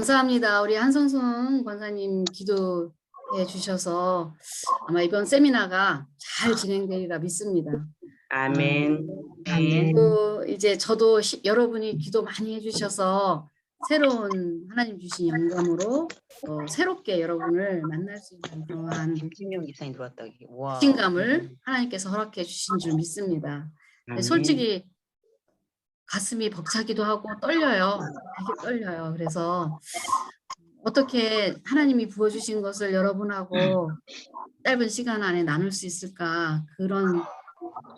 감사합니다. 우리 한성순 권사님 기도해 주셔서 아마 이번 세미나가 잘 진행되리라 믿습니다. 아멘. 아멘. 또 이제 저도 여러분이 기도 많이 해주셔서 새로운 하나님 주신 영감으로 새롭게 여러분을 만날 수 있는 그러한 김진영 기사님 들어왔다. 와. 자신감을 하나님께서 허락해 주신 줄 믿습니다. 근데 솔직히 가슴이 벅차기도 하고 떨려요. 되게 떨려요. 그래서 어떻게 하나님이 부어주신 것을 여러분하고 짧은 시간 안에 나눌 수 있을까, 그런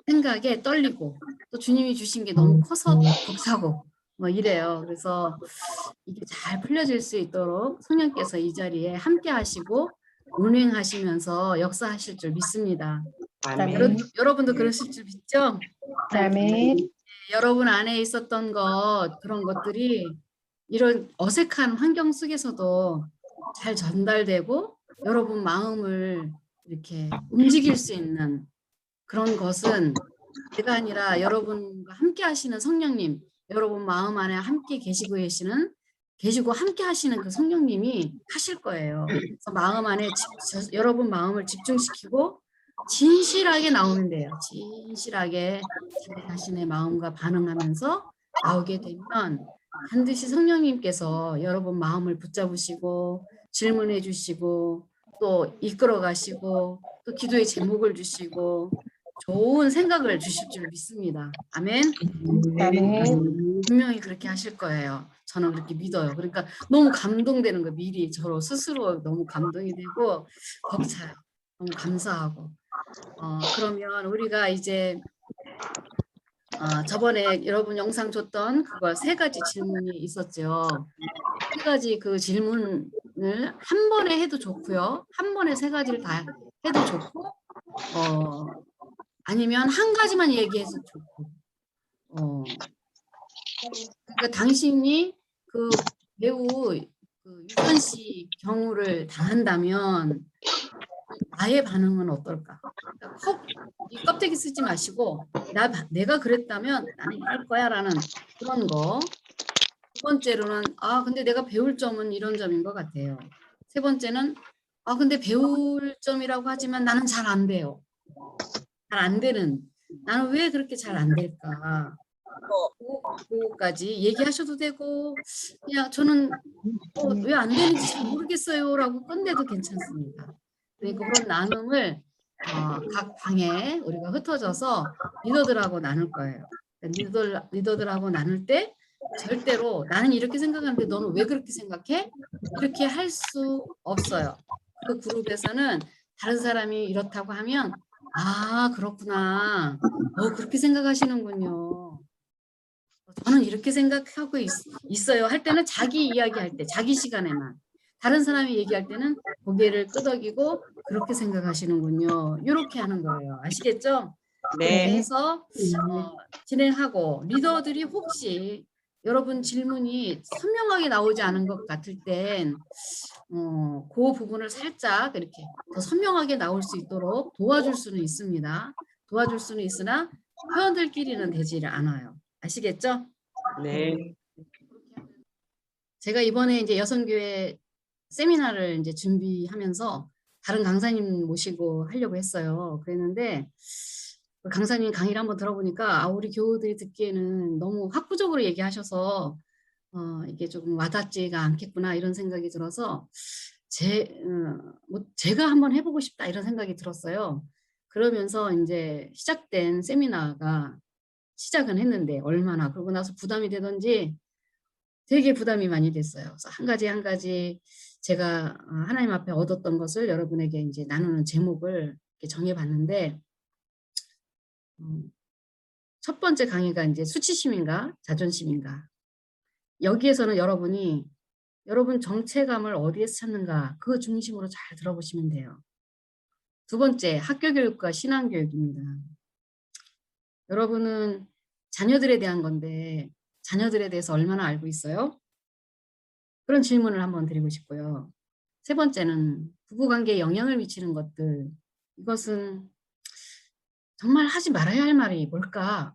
생각에 떨리고, 또 주님이 주신 게 너무 커서 벅차고 뭐 이래요. 그래서 이게 잘 풀려질 수 있도록 성령께서 이 자리에 함께 하시고 운행하시면서 역사하실 줄 믿습니다. 아멘. 여러분도 그러실 줄 믿죠? 아멘. 여러분 안에 있었던 그런 것들이 이런 어색한 환경 속에서도 잘 전달되고 여러분 마음을 이렇게 움직일 수 있는 그런 것은 제가 아니라 여러분과 함께 하시는 성령님, 여러분 마음 안에 함께 계시고 함께 하시는 그 성령님이 하실 거예요. 그래서 마음 안에 여러분 마음을 집중시키고 진실하게 나오면 돼요. 진실하게 자기 자신의 마음과 반응하면서 나오게 되면 반드시 성령님께서 여러분 마음을 붙잡으시고 질문해 주시고 또 이끌어 가시고 또 기도의 제목을 주시고 좋은 생각을 주실 줄 믿습니다. 아멘. 아멘. 분명히 그렇게 하실 거예요. 저는 그렇게 믿어요. 그러니까 너무 감동되는 거, 미리 저로 스스로 너무 감동이 되고 벅차요. 너무 감사하고. 그러면 우리가 이제 저번에 여러분 영상 줬던 그거 3가지 질문이 있었죠. 3가지 그 질문을 한 번에 해도 좋고요. 한 번에 3가지를 다 해도 좋고, 아니면 한 가지만 얘기해서 좋고. 그러니까 당신이 그 배우 유선 씨 경우를 당한다면 나의 반응은 어떨까? 그러니까 이 껍데기 쓰지 마시고 내가 그랬다면 나는 이럴 거야라는 그런 거. 2번째로는 근데 내가 배울 점은 이런 점인 것 같아요. 3번째는 근데 배울 점이라고 하지만 나는 잘 안 돼요. 잘 안 되는, 나는 왜 그렇게 잘 안 될까? 그거까지 얘기하셔도 되고, 그냥 저는 왜 안 되는지 잘 모르겠어요라고 끝내도 괜찮습니다. 그러니까 그런 나눔을 각 방에 우리가 흩어져서 리더들하고 나눌 거예요. 리더들하고 나눌 때 절대로 나는 이렇게 생각하는데 너는 왜 그렇게 생각해? 이렇게 할 수 없어요. 그 그룹에서는 다른 사람이 이렇다고 하면 그렇구나. 그렇게 생각하시는군요. 저는 이렇게 생각하고 있어요 할 때는 자기 이야기할 때, 자기 시간에만. 다른 사람이 얘기할 때는 고개를 끄덕이고 그렇게 생각하시는군요. 이렇게 하는 거예요. 아시겠죠? 그렇게 네. 해서 진행하고, 리더들이 혹시 여러분 질문이 선명하게 나오지 않은 것 같을 땐 그 부분을 살짝 이렇게 더 선명하게 나올 수 있도록 도와줄 수는 있습니다. 도와줄 수는 있으나 회원들끼리는 되지를 않아요. 아시겠죠? 네. 제가 이번에 이제 여성교회 세미나를 이제 준비하면서 다른 강사님 모시고 하려고 했어요. 그랬는데 그 강사님 강의를 한번 들어보니까 우리 교우들이 듣기에는 너무 학구적으로 얘기하셔서 이게 조금 와닿지가 않겠구나 이런 생각이 들어서 제가 한번 해보고 싶다 이런 생각이 들었어요. 그러면서 이제 시작된 세미나가 시작은 했는데 얼마나 그러고 나서 부담이 되던지 되게 부담이 많이 됐어요. 그래서 한 가지 한 가지 제가 하나님 앞에 얻었던 것을 여러분에게 이제 나누는 제목을 이렇게 정해봤는데, 첫 번째 강의가 이제 수치심인가 자존심인가. 여기에서는 여러분 정체감을 어디에서 찾는가, 그 중심으로 잘 들어보시면 돼요. 2번째, 학교 교육과 신앙 교육입니다. 여러분은 자녀들에 대한 건데 자녀들에 대해서 얼마나 알고 있어요? 그런 질문을 한번 드리고 싶고요. 3번째는 부부관계에 영향을 미치는 것들. 이것은 정말 하지 말아야 할 말이 뭘까?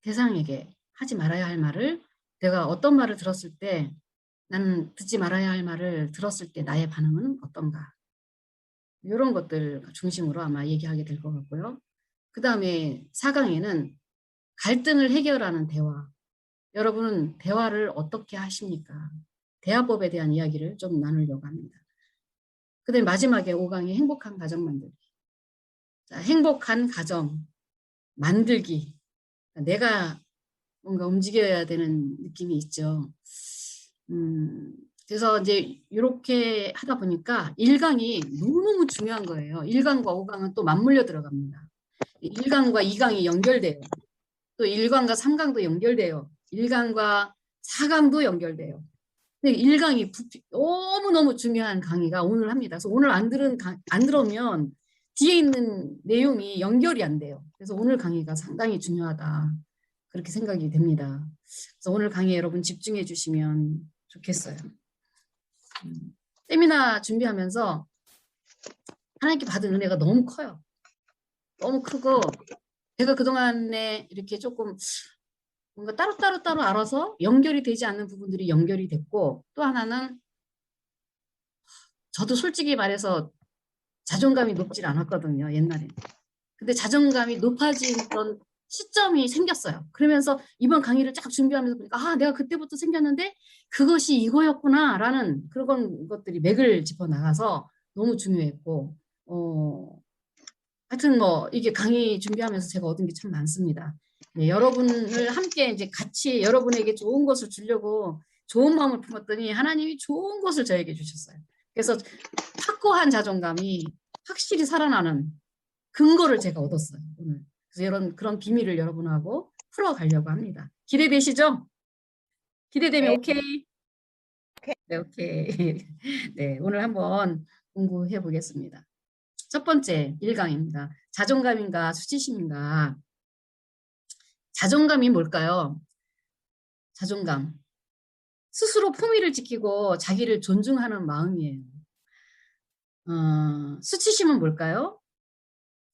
대상에게 하지 말아야 할 말을 내가 어떤 말을 들었을 때 나는 듣지 말아야 할 말을 들었을 때 나의 반응은 어떤가? 이런 것들 중심으로 아마 얘기하게 될 것 같고요. 그 다음에 4강에는 갈등을 해결하는 대화. 여러분은 대화를 어떻게 하십니까? 대화법에 대한 이야기를 좀 나누려고 합니다. 그 다음에 마지막에 5강이 행복한 가정 만들기. 자, 행복한 가정 만들기. 내가 뭔가 움직여야 되는 느낌이 있죠. 그래서 이제 이렇게 하다 보니까 1강이 너무너무 중요한 거예요. 1강과 5강은 또 맞물려 들어갑니다. 1강과 2강이 연결돼요. 또 1강과 3강도 연결돼요. 1강과 4강도 연결돼요. 근데 1강이 너무너무 중요한 강의가 오늘 합니다. 그래서 오늘 안 들으면 뒤에 있는 내용이 연결이 안 돼요. 그래서 오늘 강의가 상당히 중요하다. 그렇게 생각이 됩니다. 그래서 오늘 강의 여러분 집중해 주시면 좋겠어요. 세미나 준비하면서 하나님께 받은 은혜가 너무 커요. 너무 크고 제가 그동안에 이렇게 조금 뭔가 따로 알아서 연결이 되지 않는 부분들이 연결이 됐고 또 하나는 저도 솔직히 말해서 자존감이 높질 않았거든요. 옛날에. 근데 자존감이 높아지던 시점이 생겼어요. 그러면서 이번 강의를 쫙 준비하면서 보니까 아 내가 그때부터 생겼는데 그것이 이거였구나 라는 그런 것들이 맥을 짚어나가서 너무 중요했고 하여튼 뭐 이게 강의 준비하면서 제가 얻은 게 참 많습니다. 네, 여러분을 함께 이제 같이 여러분에게 좋은 것을 주려고 좋은 마음을 품었더니 하나님이 좋은 것을 저에게 주셨어요. 그래서 확고한 자존감이 확실히 살아나는 근거를 제가 얻었어요. 오늘. 그래서 그런 비밀을 여러분하고 풀어가려고 합니다. 기대되시죠? 기대되면 네. 오케이. 네, 오케이. 네, 오늘 한번 공부해 보겠습니다. 첫 번째 1강입니다. 자존감인가 수치심인가? 자존감이 뭘까요? 자존감. 스스로 품위를 지키고 자기를 존중하는 마음이에요. 수치심은 뭘까요?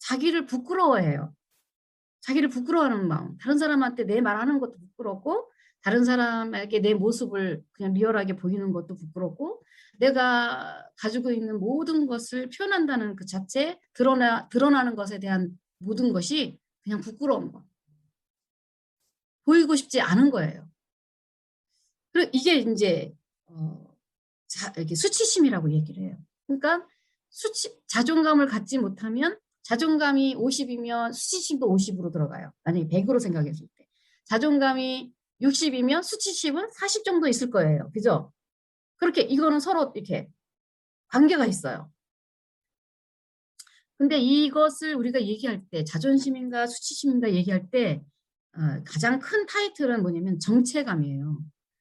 자기를 부끄러워해요. 자기를 부끄러워하는 마음. 다른 사람한테 내 말하는 것도 부끄럽고 다른 사람에게 내 모습을 그냥 리얼하게 보이는 것도 부끄럽고 내가 가지고 있는 모든 것을 표현한다는 그 자체 드러나는 것에 대한 모든 것이 그냥 부끄러운 거. 보이고 싶지 않은 거예요. 그리고 이게 이제 이렇게 수치심이라고 얘기를 해요. 그러니까 자존감을 갖지 못하면 자존감이 50이면 수치심도 50으로 들어가요. 만약에 100으로 생각했을 때. 자존감이 60이면 수치심은 40 정도 있을 거예요. 그죠? 그렇게 이거는 서로 이렇게 관계가 있어요. 근데 이것을 우리가 얘기할 때 자존심인가 수치심인가 얘기할 때 가장 큰 타이틀은 뭐냐면 정체감이에요.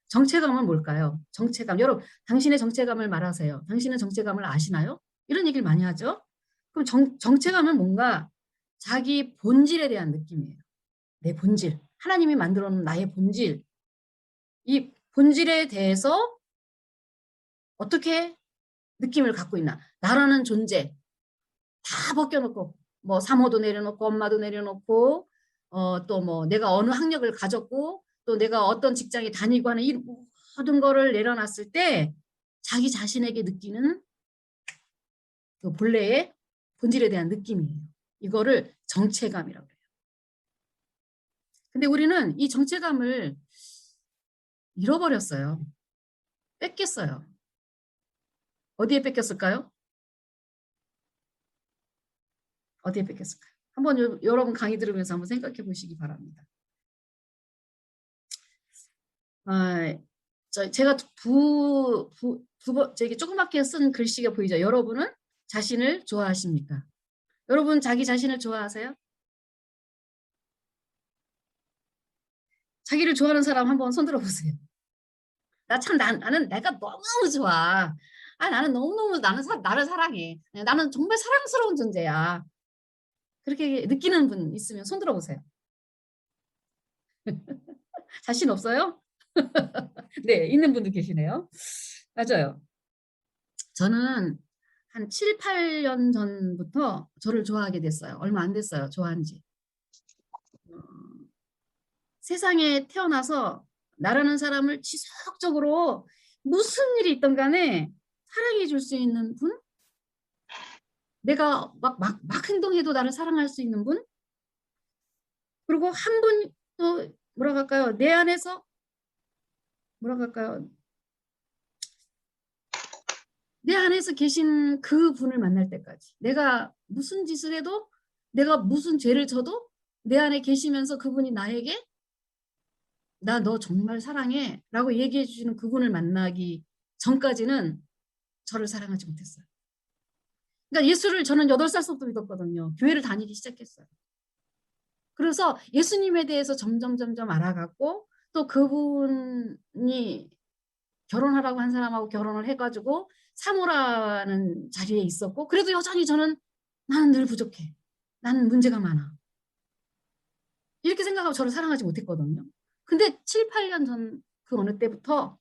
정체감은 뭘까요? 정체감. 여러분, 당신의 정체감을 말하세요. 당신은 정체감을 아시나요? 이런 얘기를 많이 하죠. 그럼 정체감은 뭔가 자기 본질에 대한 느낌이에요. 내 본질. 하나님이 만들어 놓은 나의 본질. 이 본질에 대해서 어떻게 느낌을 갖고 있나. 나라는 존재. 다 벗겨놓고 뭐 사모도 내려놓고 엄마도 내려놓고 또 뭐 내가 어느 학력을 가졌고 또 내가 어떤 직장에 다니고 하는 이 모든 거를 내려놨을 때 자기 자신에게 느끼는 그 본래의 본질에 대한 느낌이에요. 이거를 정체감이라고 해요. 근데 우리는 이 정체감을 잃어버렸어요. 뺏겼어요. 어디에 뺏겼을까요? 어디에 뺏겼을까요? 한번 여러분 강의 들으면서 한번 생각해 보시기 바랍니다. 제가 저기 조그맣게 쓴 글씨가 보이죠? 여러분은 자신을 좋아하십니까? 여러분 자기 자신을 좋아하세요? 자기를 좋아하는 사람 한번 손 들어보세요. 나는 내가 너무너무 좋아. 나는 너무너무 나를 사랑해. 나는 정말 사랑스러운 존재야. 그렇게 느끼는 분 있으면 손 들어보세요. 자신 없어요? 네, 있는 분도 계시네요. 맞아요. 저는 한 7, 8년 전부터 저를 좋아하게 됐어요. 얼마 안 됐어요. 좋아한 지. 세상에 태어나서 나라는 사람을 지속적으로 무슨 일이 있든 간에 사랑해 줄 수 있는 분, 내가 막 행동해도 나를 사랑할 수 있는 분, 그리고 한 분 또 뭐라고 할까요? 내 안에서 뭐라고 할까요? 내 안에서 계신 그 분을 만날 때까지 내가 무슨 짓을 해도 내가 무슨 죄를 져도 내 안에 계시면서 그분이 나에게 나 너 정말 사랑해 라고 얘기해 주시는 그분을 만나기 전까지는 저를 사랑하지 못했어요. 그러니까 예수를 저는 8살부터 믿었거든요. 교회를 다니기 시작했어요. 그래서 예수님에 대해서 점점 알아갔고 또 그분이 결혼하라고 한 사람하고 결혼을 해가지고 사모라는 자리에 있었고 그래도 여전히 저는 나는 늘 부족해. 나는 문제가 많아. 이렇게 생각하고 저를 사랑하지 못했거든요. 근데 7, 8년 전 그 어느 때부터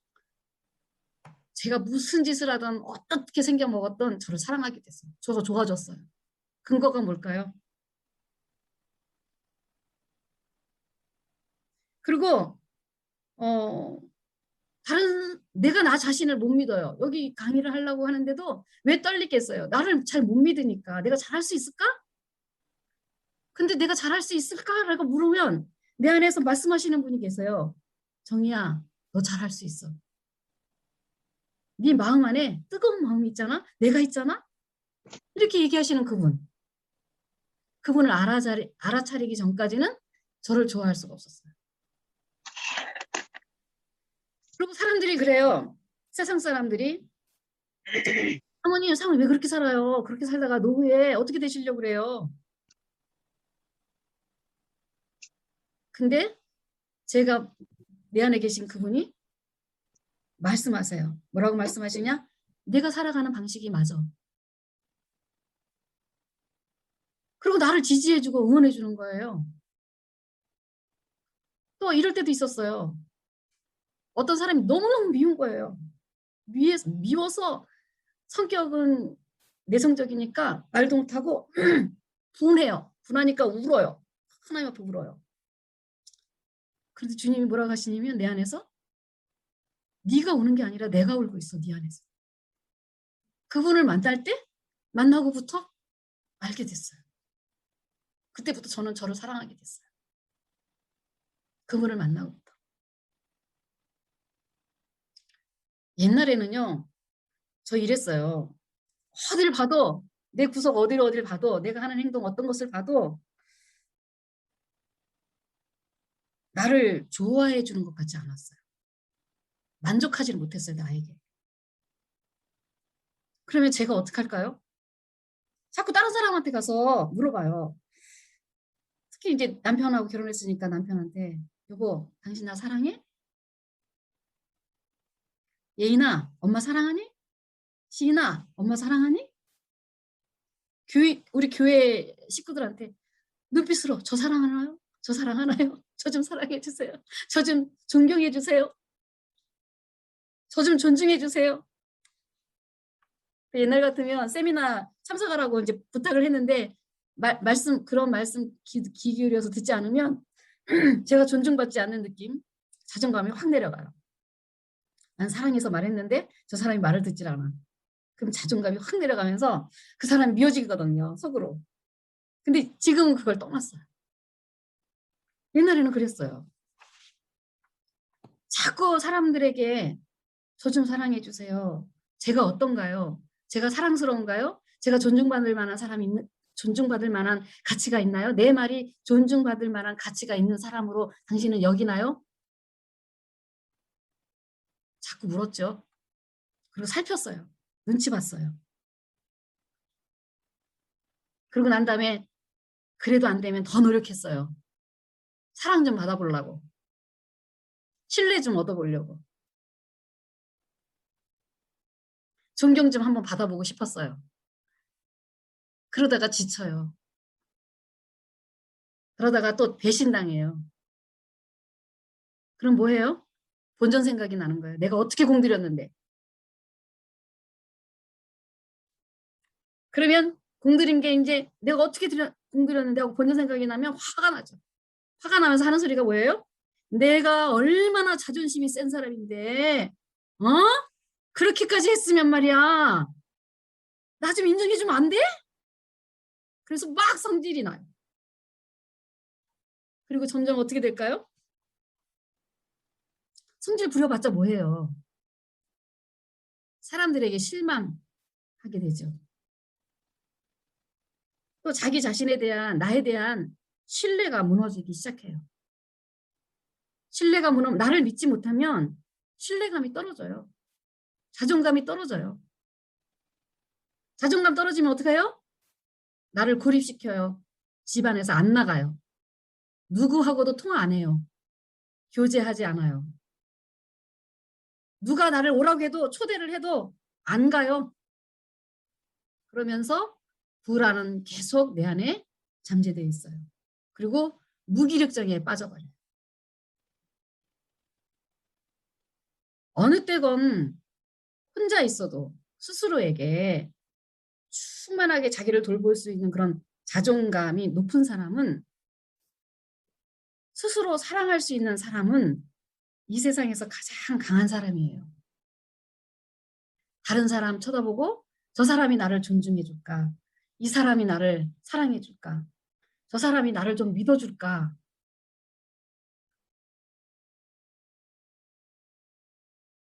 제가 무슨 짓을 하든 어떻게 생겨 먹었든 저를 사랑하게 됐어요. 저가 좋아졌어요. 근거가 뭘까요? 그리고 다른 내가 나 자신을 못 믿어요. 여기 강의를 하려고 하는데도 왜 떨리겠어요? 나를 잘 못 믿으니까. 내가 잘할 수 있을까? 근데 내가 잘할 수 있을까라고 물으면 내 안에서 말씀하시는 분이 계세요. 정희야, 너 잘할 수 있어. 네 마음 안에 뜨거운 마음이 있잖아. 내가 있잖아. 이렇게 얘기하시는 그분. 그분을 알아차리기 전까지는 저를 좋아할 수가 없었어요. 그리고 사람들이 그래요. 세상 사람들이 사모님, 사모님 왜 그렇게 살아요? 그렇게 살다가 노후에 어떻게 되시려고 그래요? 근데 제가 내 안에 계신 그분이 말씀하세요. 뭐라고 말씀하시냐? 내가 살아가는 방식이 맞아. 그리고 나를 지지해주고 응원해주는 거예요. 또 이럴 때도 있었어요. 어떤 사람이 너무너무 미운 거예요. 미워서 성격은 내성적이니까 말도 못하고 분해요. 분하니까 울어요. 하나님 앞에 울어요. 그런데 주님이 뭐라고 하시냐면 내 안에서 네가 우는 게 아니라 내가 울고 있어. 네 안에서. 그분을 만나고부터 알게 됐어요. 그때부터 저는 저를 사랑하게 됐어요. 그분을 만나고부터. 옛날에는요. 저 이랬어요. 어딜 봐도 내 구석 어딜 봐도 내가 하는 행동 어떤 것을 봐도 나를 좋아해 주는 것 같지 않았어요. 만족하지를 못했어요. 나에게. 그러면 제가 어떻게 할까요? 자꾸 다른 사람한테 가서 물어봐요. 특히 이제 남편하고 결혼했으니까 남편한테 여보 당신 나 사랑해? 예인아 엄마 사랑하니? 시인아 엄마 사랑하니? 우리 교회 식구들한테 눈빛으로 저 사랑하나요? 저 사랑하나요? 저 좀 사랑해 주세요. 저 좀 존경해 주세요. 저 좀 존중해 주세요. 옛날 같으면 세미나 참석하라고 이제 부탁을 했는데 그런 말씀 귀 기울여서 듣지 않으면 제가 존중받지 않는 느낌, 자존감이 확 내려가요. 난 사랑해서 말했는데 저 사람이 말을 듣질 않아. 그럼 자존감이 확 내려가면서 그 사람이 미워지거든요, 속으로. 근데 지금은 그걸 떠났어요. 옛날에는 그랬어요. 자꾸 사람들에게 저 좀 사랑해 주세요. 제가 어떤가요? 제가 사랑스러운가요? 제가 존중받을 만한 존중받을 만한 가치가 있나요? 내 말이 존중받을 만한 가치가 있는 사람으로 당신은 여기나요? 자꾸 물었죠. 그리고 살폈어요. 눈치 봤어요. 그러고 난 다음에 그래도 안 되면 더 노력했어요. 사랑 좀 받아보려고. 신뢰 좀 얻어보려고. 존경 좀 한번 받아보고 싶었어요. 그러다가 지쳐요. 그러다가 또 배신당해요. 그럼 뭐해요? 본전 생각이 나는 거예요. 내가 어떻게 공들였는데. 그러면 공들인 게 이제 내가 어떻게 공들였는데 하고 본전 생각이 나면 화가 나죠. 화가 나면서 하는 소리가 뭐예요? 내가 얼마나 자존심이 센 사람인데 그렇게까지 했으면 말이야. 나 좀 인정해주면 안 돼? 그래서 막 성질이 나요. 그리고 점점 어떻게 될까요? 성질 부려봤자 뭐해요. 사람들에게 실망하게 되죠. 또 자기 자신에 대한, 나에 대한 신뢰가 무너지기 시작해요. 신뢰가 무너지면, 나를 믿지 못하면 신뢰감이 떨어져요. 자존감이 떨어져요. 자존감 떨어지면 어떡해요? 나를 고립시켜요. 집안에서 안 나가요. 누구하고도 통화 안 해요. 교제하지 않아요. 누가 나를 오라고 해도, 초대를 해도 안 가요. 그러면서 불안은 계속 내 안에 잠재되어 있어요. 그리고 무기력증에 빠져버려요. 어느 때건 혼자 있어도 스스로에게 충만하게 자기를 돌볼 수 있는 그런 자존감이 높은 사람은, 스스로 사랑할 수 있는 사람은 이 세상에서 가장 강한 사람이에요. 다른 사람 쳐다보고 저 사람이 나를 존중해 줄까? 이 사람이 나를 사랑해 줄까? 저 사람이 나를 좀 믿어줄까?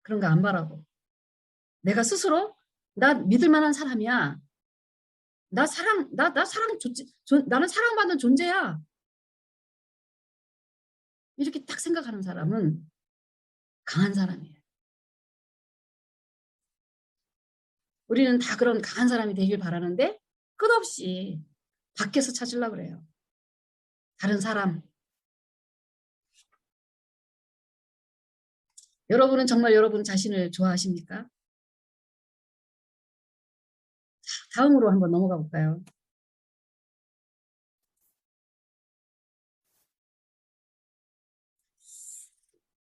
그런 거 안 바라고 내가 스스로 나 믿을 만한 사람이야. 나 사랑 좋지. 나는 사랑받는 존재야. 이렇게 딱 생각하는 사람은 강한 사람이에요. 우리는 다 그런 강한 사람이 되길 바라는데 끝없이 밖에서 찾으려고 그래요. 다른 사람. 여러분은 정말 여러분 자신을 좋아하십니까? 다음으로 한번 넘어가 볼까요?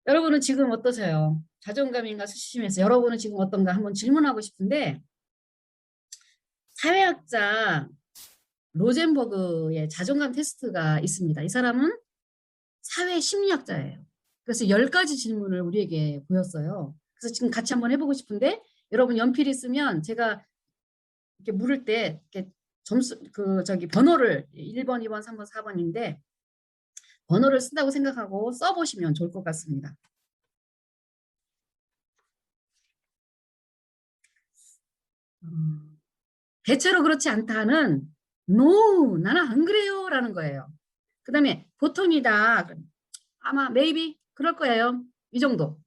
여러분은 지금 어떠세요? 자존감인가 수치심에서 여러분은 지금 어떤가 한번 질문하고 싶은데, 사회학자 로젠버그의 자존감 테스트가 있습니다. 이 사람은 사회 심리학자예요. 그래서 10가지 질문을 우리에게 보였어요. 그래서 지금 같이 한번 해보고 싶은데, 여러분 연필 있으면 제가 이렇게 물을 때 이렇게 점수 번호를 1번, 2번, 3번, 4번인데 번호를 쓴다고 생각하고 써보시면 좋을 것 같습니다. 대체로 그렇지 않다는 no, 나는 안 그래요 라는 거예요. 그 다음에 보통이다. 아마 maybe 그럴 거예요. 이 정도.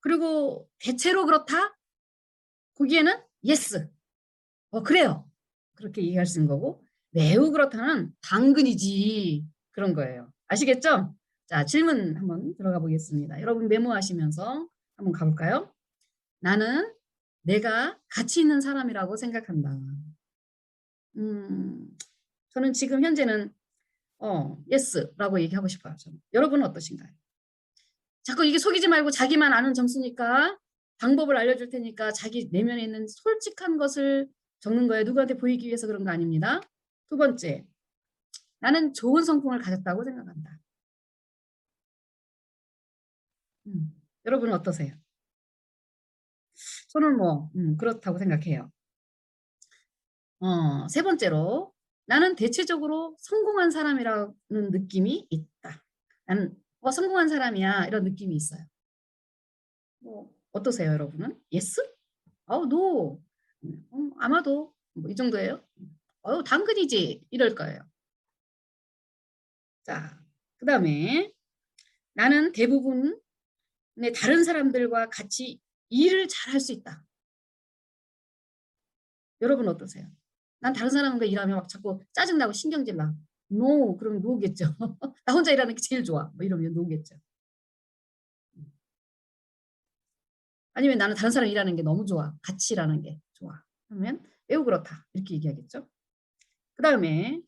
그리고 대체로 그렇다. 거기에는 yes. 그래요. 그렇게 얘기할 수 있는 거고, 매우 그렇다는 당근이지. 그런 거예요. 아시겠죠? 자, 질문 한번 들어가 보겠습니다. 여러분 메모하시면서 한번 가볼까요? 나는 내가 가치 있는 사람이라고 생각한다. 저는 지금 현재는 yes라고 얘기하고 싶어요. 저는. 여러분은 어떠신가요? 자꾸 이게 속이지 말고 자기만 아는 점수니까 방법을 알려줄 테니까 자기 내면에 있는 솔직한 것을 적는 거예요. 누구한테 보이기 위해서 그런 거 아닙니다. 두 번째, 나는 좋은 성품을 가졌다고 생각한다. 여러분은 어떠세요? 저는 그렇다고 생각해요. 세 번째로, 나는 대체적으로 성공한 사람이라는 느낌이 있다. 나는 성공한 사람이야 이런 느낌이 있어요. 어떠세요, 여러분은? yes? no. 아마도 이 정도예요. 당근이지 이럴 거예요. 자, 그 다음에 나는 대부분의 다른 사람들과 같이 일을 잘할 수 있다. 여러분 어떠세요? 난 다른 사람과 일하면 막 자꾸 짜증나고 신경질 나. no, 그럼 no겠죠. 나 혼자 일하는 게 제일 좋아. 이러면 no겠죠. 아니면 나는 다른 사람 일하는 게 너무 좋아. 같이 일하는 게 좋아. 그러면 매우 그렇다. 이렇게 얘기하겠죠. 그 다음에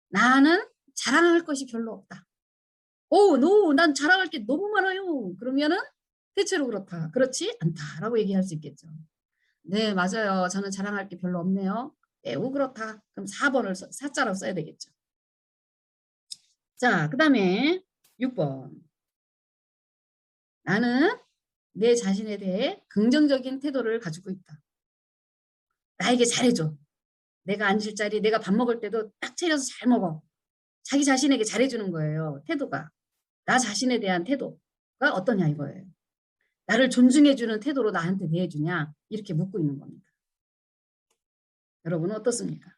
나는 자랑할 것이 별로 없다. no, 난 자랑할 게 너무 많아요. 그러면은 대체로 그렇다. 그렇지 않다라고 얘기할 수 있겠죠. 네, 맞아요. 저는 자랑할 게 별로 없네요. 매우 그렇다. 그럼 4번을 사자로 써야 되겠죠. 자, 그 다음에 6번. 나는 내 자신에 대해 긍정적인 태도를 가지고 있다. 나에게 잘해줘. 내가 앉을 자리, 내가 밥 먹을 때도 딱 차려서 잘 먹어. 자기 자신에게 잘해주는 거예요. 태도가. 나 자신에 대한 태도가 어떠냐 이거예요. 나를 존중해주는 태도로 나한테 대해주냐 이렇게 묻고 있는 겁니다. 여러분은 어떻습니까?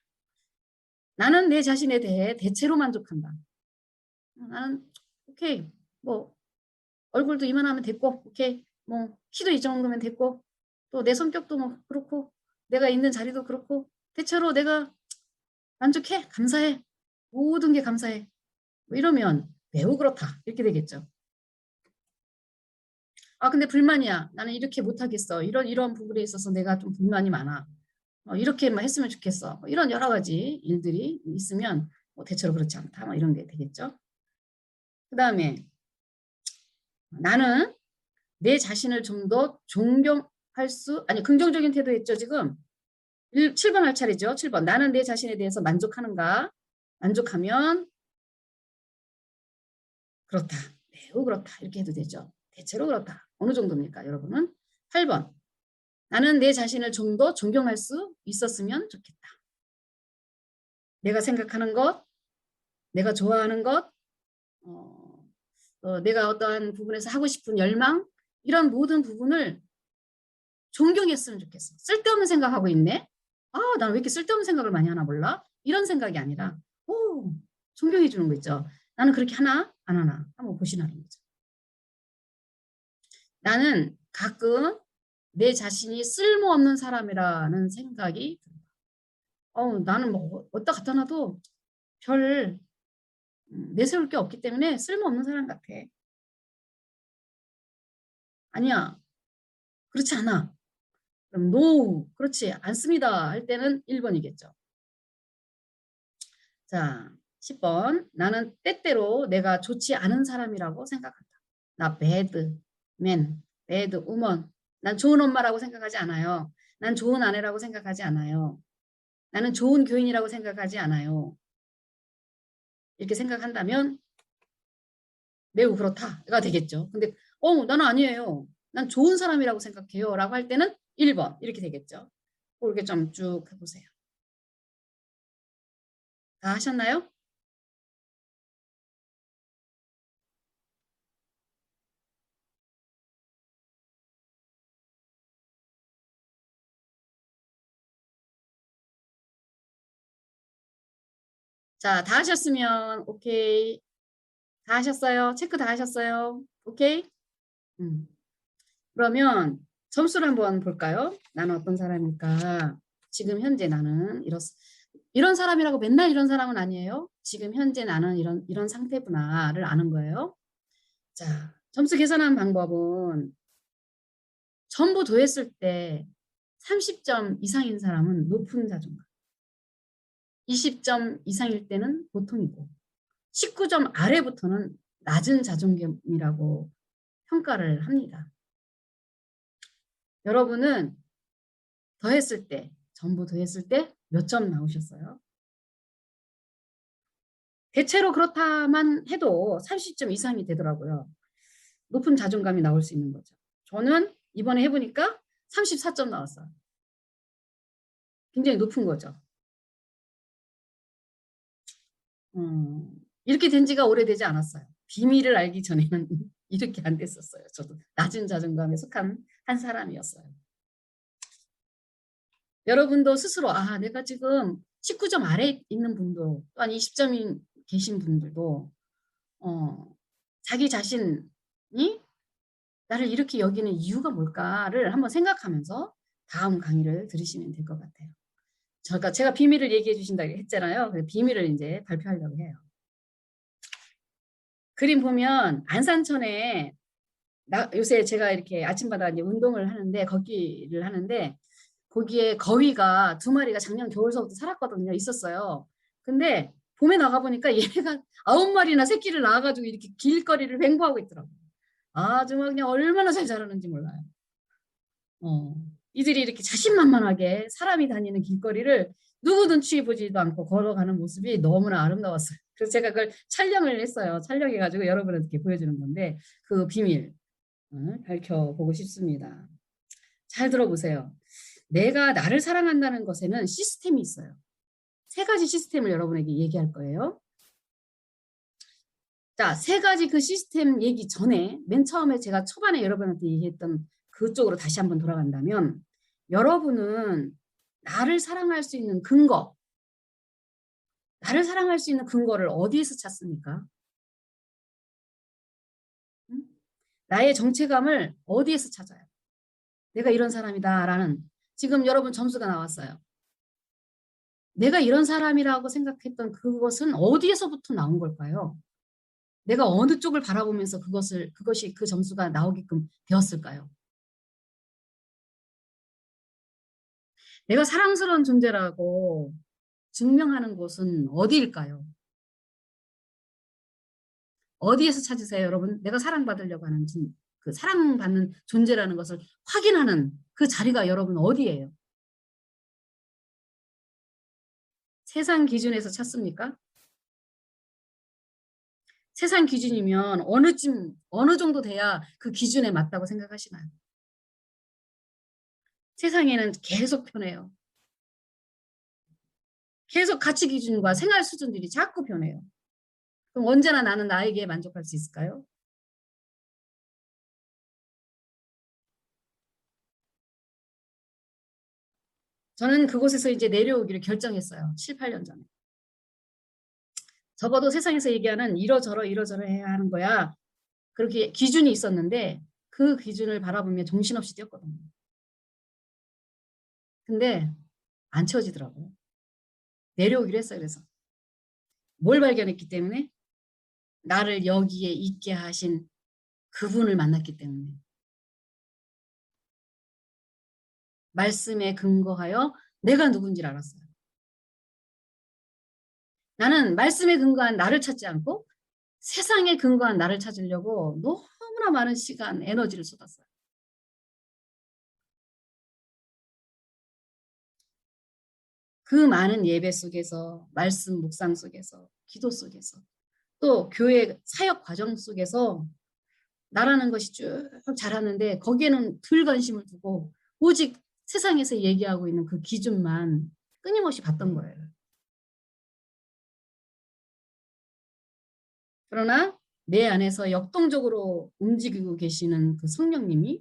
나는 내 자신에 대해 대체로 만족한다. 나는 오케이 뭐 얼굴도 이만하면 됐고 오케이 뭐 키도 이 정도면 됐고 또 내 성격도 뭐 그렇고 내가 있는 자리도 그렇고 대체로 내가 만족해 감사해 모든 게 감사해 뭐 이러면 매우 그렇다 이렇게 되겠죠. 아 근데 불만이야 나는 이렇게 못하겠어 이런 부분에 있어서 내가 좀 불만이 많아 이렇게만 했으면 좋겠어 뭐 이런 여러 가지 일들이 있으면 뭐 대체로 그렇지 않다 뭐 이런 게 되겠죠. 그 다음에 나는 내 자신을 좀 더 존경할 수 아니 긍정적인 태도 했죠 지금 7번 할 차례죠. 7번 나는 내 자신에 대해서 만족하는가 만족하면 그렇다 매우 그렇다 이렇게 해도 되죠. 대체로 그렇다 어느 정도입니까 여러분은? 8번 나는 내 자신을 좀 더 존경할 수 있었으면 좋겠다. 내가 생각하는 것 내가 좋아하는 것 내가 어떠한 부분에서 하고 싶은 열망 이런 모든 부분을 존경했으면 좋겠어. 쓸데없는 생각하고 있네. 아, 나는 왜 이렇게 쓸데없는 생각을 많이 하나 몰라? 이런 생각이 아니라 오, 존경해 주는 거 있죠. 나는 그렇게 하나? 안 하나? 한번 보시라는 거죠. 나는 가끔 내 자신이 쓸모없는 사람이라는 생각이 나는 뭐 어디다 갖다 놔도 별 내세울 게 없기 때문에 쓸모없는 사람 같아. 아니야. 그렇지 않아. 그럼 no. 그렇지 않습니다. 할 때는 1번이겠죠. 자, 10번. 나는 때때로 내가 좋지 않은 사람이라고 생각한다. 나 bad man, bad woman. 난 좋은 엄마라고 생각하지 않아요. 난 좋은 아내라고 생각하지 않아요. 나는 좋은 교인이라고 생각하지 않아요. 이렇게 생각한다면 매우 그렇다가 되겠죠. 근데 나는 아니에요. 난 좋은 사람이라고 생각해요. 라고 할 때는 1번 이렇게 되겠죠. 그렇게 좀 쭉 해보세요. 다 하셨나요? 자, 다 하셨으면 오케이. 다 하셨어요? 체크 다 하셨어요? 오케이? 그러면 점수를 한번 볼까요? 나는 어떤 사람일까? 지금 현재 나는 이런 사람이라고 맨날 이런 사람은 아니에요. 지금 현재 나는 이런 상태구나를 아는 거예요. 자, 점수 계산하는 방법은 전부 더했을 때 30점 이상인 사람은 높은 자존감, 20점 이상일 때는 보통이고 19점 아래부터는 낮은 자존감이라고 평가를 합니다. 여러분은 더했을 때, 전부 더했을 때 몇 점 나오셨어요? 대체로 그렇다만 해도 30점 이상이 되더라고요. 높은 자존감이 나올 수 있는 거죠. 저는 이번에 해보니까 34점 나왔어요. 굉장히 높은 거죠. 이렇게 된 지가 오래되지 않았어요. 비밀을 알기 전에는 이렇게 안 됐었어요. 저도 낮은 자존감에 속한 한 사람이었어요. 여러분도 스스로 내가 지금 19점 아래에 있는 분도 또한 20점이 계신 분들도 자기 자신이 나를 이렇게 여기는 이유가 뭘까를 한번 생각하면서 다음 강의를 들으시면 될 것 같아요. 제가 비밀을 얘기해 주신다고 했잖아요. 그 비밀을 이제 발표하려고 해요. 그림 보면 안산천에 요새 제가 이렇게 아침마다 이제 운동을 하는데 걷기를 하는데 거기에 거위가 2마리가 작년 겨울서부터 살았거든요. 있었어요. 근데 봄에 나가보니까 얘네가 9마리나 새끼를 낳아가지고 이렇게 길거리를 횡보하고 있더라고요. 아주 그냥 얼마나 잘 자라는지 몰라요. 이들이 이렇게 자신만만하게 사람이 다니는 길거리를 누구 눈치 보지도 않고 걸어가는 모습이 너무나 아름다웠어요. 그래서 제가 그걸 촬영을 했어요. 촬영해가지고 여러분한테 보여주는 건데 그 비밀. 밝혀보고 싶습니다. 잘 들어보세요. 내가 나를 사랑한다는 것에는 시스템이 있어요. 세 가지 시스템을 여러분에게 얘기할 거예요. 자, 세 가지 그 시스템 얘기 전에 맨 처음에 제가 초반에 여러분한테 얘기했던 그쪽으로 다시 한번 돌아간다면 여러분은 나를 사랑할 수 있는 근거, 나를 사랑할 수 있는 근거를 어디에서 찾습니까? 응? 나의 정체감을 어디에서 찾아요? 내가 이런 사람이다라는 지금 여러분 점수가 나왔어요. 내가 이런 사람이라고 생각했던 그것은 어디에서부터 나온 걸까요? 내가 어느 쪽을 바라보면서 그것이 그 점수가 나오게끔 되었을까요? 내가 사랑스러운 존재라고 증명하는 곳은 어디일까요? 어디에서 찾으세요, 여러분? 내가 사랑받으려고 하는 그 사랑받는 존재라는 것을 확인하는 그 자리가 여러분 어디예요? 세상 기준에서 찾습니까? 세상 기준이면 어느 정도 돼야 그 기준에 맞다고 생각하시나요? 세상에는 계속 변해요. 계속 가치 기준과 생활 수준들이 자꾸 변해요. 그럼 언제나 나는 나에게 만족할 수 있을까요? 저는 그곳에서 이제 내려오기를 결정했어요. 7, 8년 전에. 적어도 세상에서 얘기하는 이러저러 해야 하는 거야. 그렇게 기준이 있었는데 그 기준을 바라보며 정신없이 뛰었거든요. 근데 안 채워지더라고요. 내려오기로 했어요. 그래서 뭘 발견했기 때문에? 나를 여기에 있게 하신 그분을 만났기 때문에. 말씀에 근거하여 내가 누군지를 알았어요. 나는 말씀에 근거한 나를 찾지 않고 세상에 근거한 나를 찾으려고 너무나 많은 시간, 에너지를 쏟았어요. 그 많은 예배 속에서, 말씀 묵상 속에서, 기도 속에서, 또 교회 사역 과정 속에서 나라는 것이 쭉 자랐는데 거기에는 덜 관심을 두고 오직 세상에서 얘기하고 있는 그 기준만 끊임없이 봤던 거예요. 그러나 내 안에서 역동적으로 움직이고 계시는 그 성령님이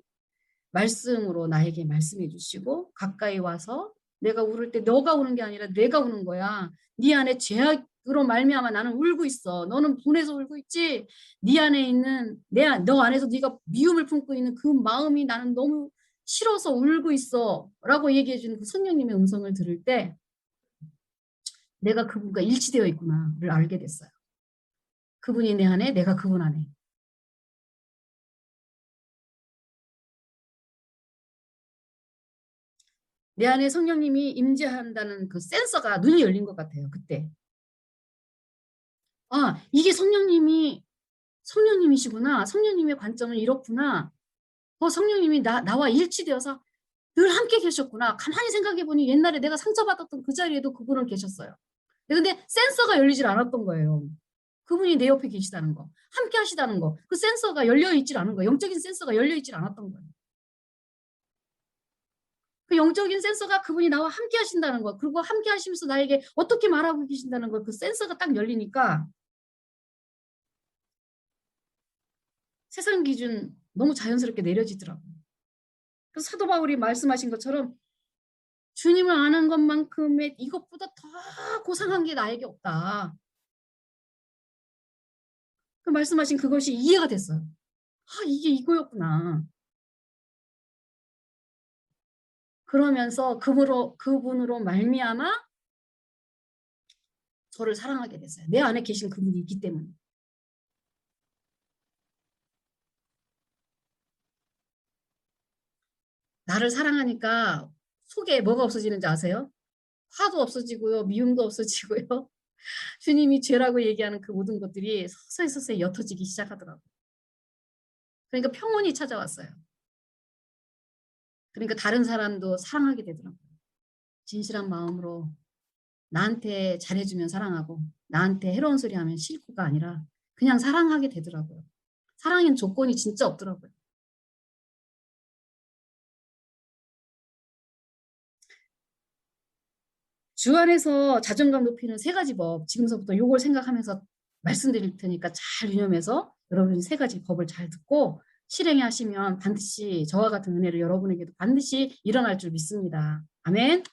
말씀으로 나에게 말씀해 주시고 가까이 와서 내가 울을 때 너가 우는 게 아니라 내가 우는 거야. 네 안에 죄악으로 말미암아 나는 울고 있어. 너는 분해서 울고 있지. 네 안에 있는 너 안에서 네가 미움을 품고 있는 그 마음이 나는 너무 싫어서 울고 있어. 라고 얘기해 주는 그 성령님의 음성을 들을 때 내가 그분과 일치되어 있구나를 알게 됐어요. 그분이 내 안에 내가 그분 안에. 내 안에 성령님이 임재한다는 그 센서가 눈이 열린 것 같아요. 그때. 아, 이게 성령님이시구나. 성령님의 관점은 이렇구나. 성령님이 나와 일치되어서 늘 함께 계셨구나. 가만히 생각해보니 옛날에 내가 상처받았던 그 자리에도 그분은 계셨어요. 근데 센서가 열리질 않았던 거예요. 그분이 내 옆에 계시다는 거. 함께 하시다는 거. 그 센서가 열려있질 않은 거예요. 영적인 센서가 열려있질 않았던 거예요. 그 영적인 센서가 그분이 나와 함께 하신다는 거. 그리고 함께 하시면서 나에게 어떻게 말하고 계신다는 거. 그 센서가 딱 열리니까 세상 기준 너무 자연스럽게 내려지더라고요. 그래서 사도 바울이 말씀하신 것처럼 주님을 아는 것만큼의 이것보다 더 고상한 게 나에게 없다. 그 말씀하신 그것이 이해가 됐어요. 아, 이게 이거였구나. 그러면서 그분으로 말미암아 저를 사랑하게 됐어요. 내 안에 계신 그분이 있기 때문에. 나를 사랑하니까 속에 뭐가 없어지는지 아세요? 화도 없어지고요. 미움도 없어지고요. 주님이 죄라고 얘기하는 그 모든 것들이 서서히 옅어지기 시작하더라고요. 그러니까 평온이 찾아왔어요. 그러니까 다른 사람도 사랑하게 되더라고요. 진실한 마음으로 나한테 잘해주면 사랑하고 나한테 해로운 소리 하면 싫고가 아니라 그냥 사랑하게 되더라고요. 사랑엔 조건이 진짜 없더라고요. 주 안에서 자존감 높이는 3가지 법, 지금서부터 요걸 생각하면서 말씀드릴 테니까 잘 유념해서 여러분이 3가지 법을 잘 듣고 실행해 하시면 반드시 저와 같은 은혜를 여러분에게도 반드시 일어날 줄 믿습니다. 아멘.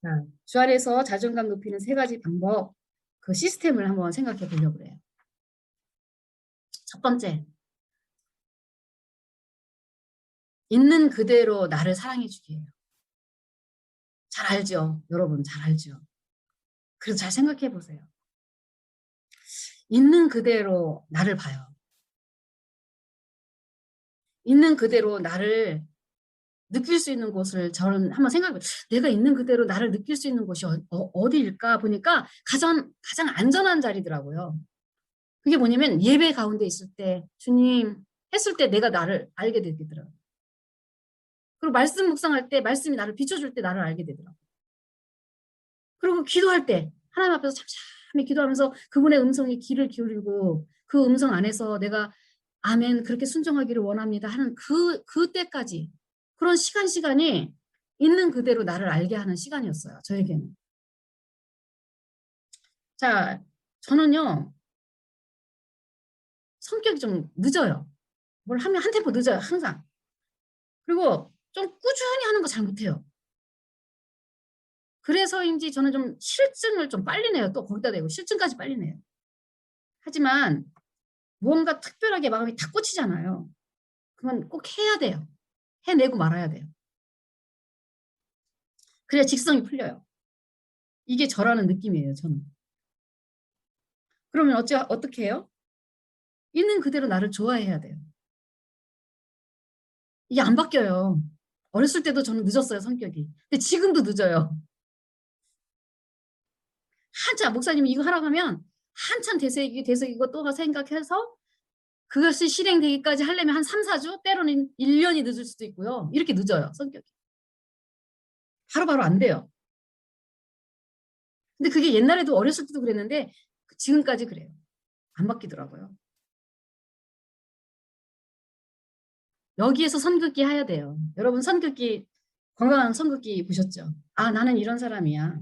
자, 주 안에서 자존감 높이는 3가지 방법, 그 시스템을 한번 생각해 보려고 해요. 첫 번째, 있는 그대로 나를 사랑해 주기예요. 잘 알죠? 여러분 잘 알죠? 그래서 잘 생각해 보세요. 있는 그대로 나를 봐요. 있는 그대로 나를 느낄 수 있는 곳을 저는 한번 생각해 봐요. 내가 있는 그대로 나를 느낄 수 있는 곳이 어디일까 보니까 가장 안전한 자리더라고요. 그게 뭐냐면 예배 가운데 있을 때 주님 했을 때 내가 나를 알게 되더라고요. 그리고 말씀 묵상할 때 말씀이 나를 비춰줄 때 나를 알게 되더라고요. 그리고 기도할 때 하나님 앞에서 참참히 기도하면서 그분의 음성에 귀를 기울이고 그 음성 안에서 내가 아멘 그렇게 순종하기를 원합니다 하는 그때까지 그런 시간이 있는 그대로 나를 알게 하는 시간이었어요. 저에게는. 자, 저는요. 성격이 좀 늦어요. 뭘 하면 한 템포 늦어요. 항상. 그리고 좀 꾸준히 하는 거 잘 못해요. 그래서인지 저는 좀 실증을 좀 빨리 내요. 또 거기다 대고 실증까지 빨리 내요. 하지만 무언가 특별하게 마음이 탁 꽂히잖아요. 그건 꼭 해야 돼요. 해내고 말아야 돼요. 그래야 직성이 풀려요. 이게 저라는 느낌이에요. 저는. 그러면 어떻게 해요? 있는 그대로 나를 좋아해야 돼요. 이게 안 바뀌어요. 어렸을 때도 저는 늦었어요. 성격이. 근데 지금도 늦어요. 한참 목사님이 이거 하라고 하면 한참 돼서 또 생각해서 그것이 실행되기까지 하려면 한 3, 4주 때로는 1년이 늦을 수도 있고요. 이렇게 늦어요. 성격이. 바로바로 안 돼요. 근데 그게 옛날에도 어렸을 때도 그랬는데 지금까지 그래요. 안 바뀌더라고요. 여기에서 선긋기 해야 돼요. 여러분 선긋기 건강한 선긋기 보셨죠? 아 나는 이런 사람이야.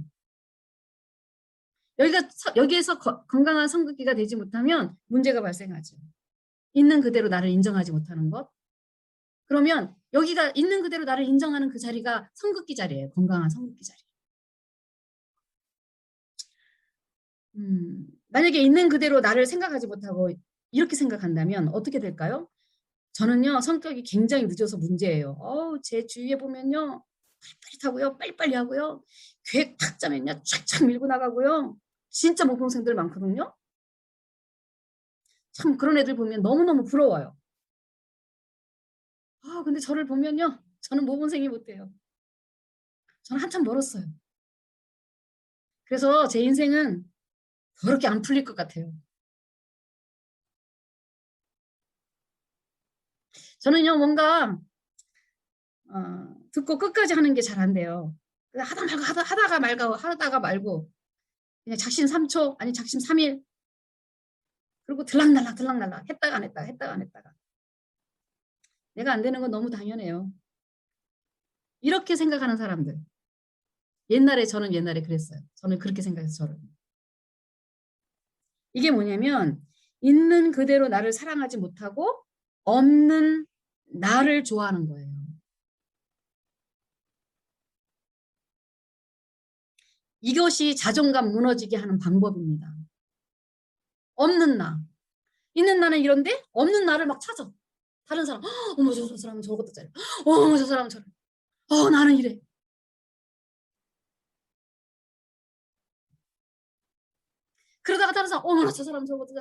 여기에서 건강한 선긋기가 되지 못하면 문제가 발생하죠. 있는 그대로 나를 인정하지 못하는 것. 그러면 여기가 있는 그대로 나를 인정하는 그 자리가 선긋기 자리예요. 건강한 선긋기 자리. 만약에 있는 그대로 나를 생각하지 못하고 이렇게 생각한다면 어떻게 될까요? 저는요 성격이 굉장히 늦어서 문제예요. 제 주위에 보면요 빠릿빠릿하고요 빨리빨리 하고요 계획 탁 짜면요 촥촥 밀고 나가고요 진짜 모범생들 많거든요. 참 그런 애들 보면 너무너무 부러워요. 근데 저를 보면요 저는 모범생이 못돼요. 저는 한참 멀었어요. 그래서 제 인생은 그렇게 안 풀릴 것 같아요. 저는요 뭔가 듣고 끝까지 하는 게 잘 안 돼요. 하다가 말고 그냥 작심 3초 아니 작심 3일 그리고 들락날락 했다가 안 했다가 내가 안 되는 건 너무 당연해요. 이렇게 생각하는 사람들. 저는 옛날에 그랬어요. 저는 그렇게 생각해서 저를. 이게 뭐냐면 있는 그대로 나를 사랑하지 못하고 없는 나를 좋아하는 거예요. 이것이 자존감 무너지게 하는 방법입니다. 없는 나. 있는 나는 이런데 없는 나를 막 찾아. 다른 사람. 어머 저 사람은 저것도 잘해. 어머 저 사람은 저래. 나는 이래. 그러다가 다른 사람 어머나 저 사람 저것도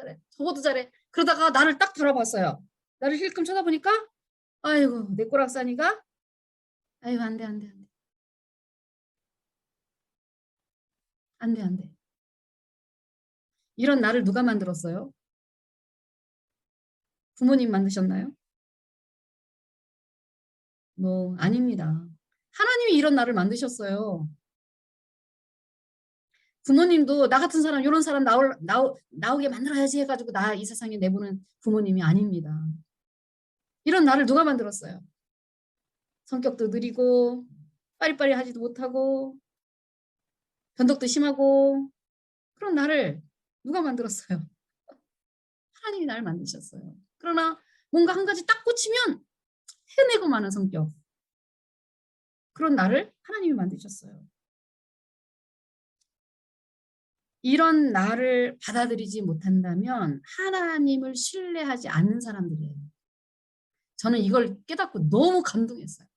잘해. 그러다가 나를 딱 돌아봤어요. 나를 힐끔 쳐다보니까 아이고 내 꼬락사니가 아이고 안 돼. 이런 나를 누가 만들었어요? 부모님 만드셨나요? 아닙니다. 하나님이 이런 나를 만드셨어요. 부모님도 나 같은 사람 이런 사람 나오게 만들어야지 해가지고 나 이 세상에 내보는 부모님이 아닙니다. 이런 나를 누가 만들었어요? 성격도 느리고 빠리빠리 하지도 못하고 변덕도 심하고 그런 나를 누가 만들었어요? 하나님이 나를 만드셨어요. 그러나 뭔가 한 가지 딱 꽂히면 해내고 마는 성격. 그런 나를 하나님이 만드셨어요. 이런 나를 받아들이지 못한다면 하나님을 신뢰하지 않는 사람들이에요. 저는 이걸 깨닫고 너무 감동했어요.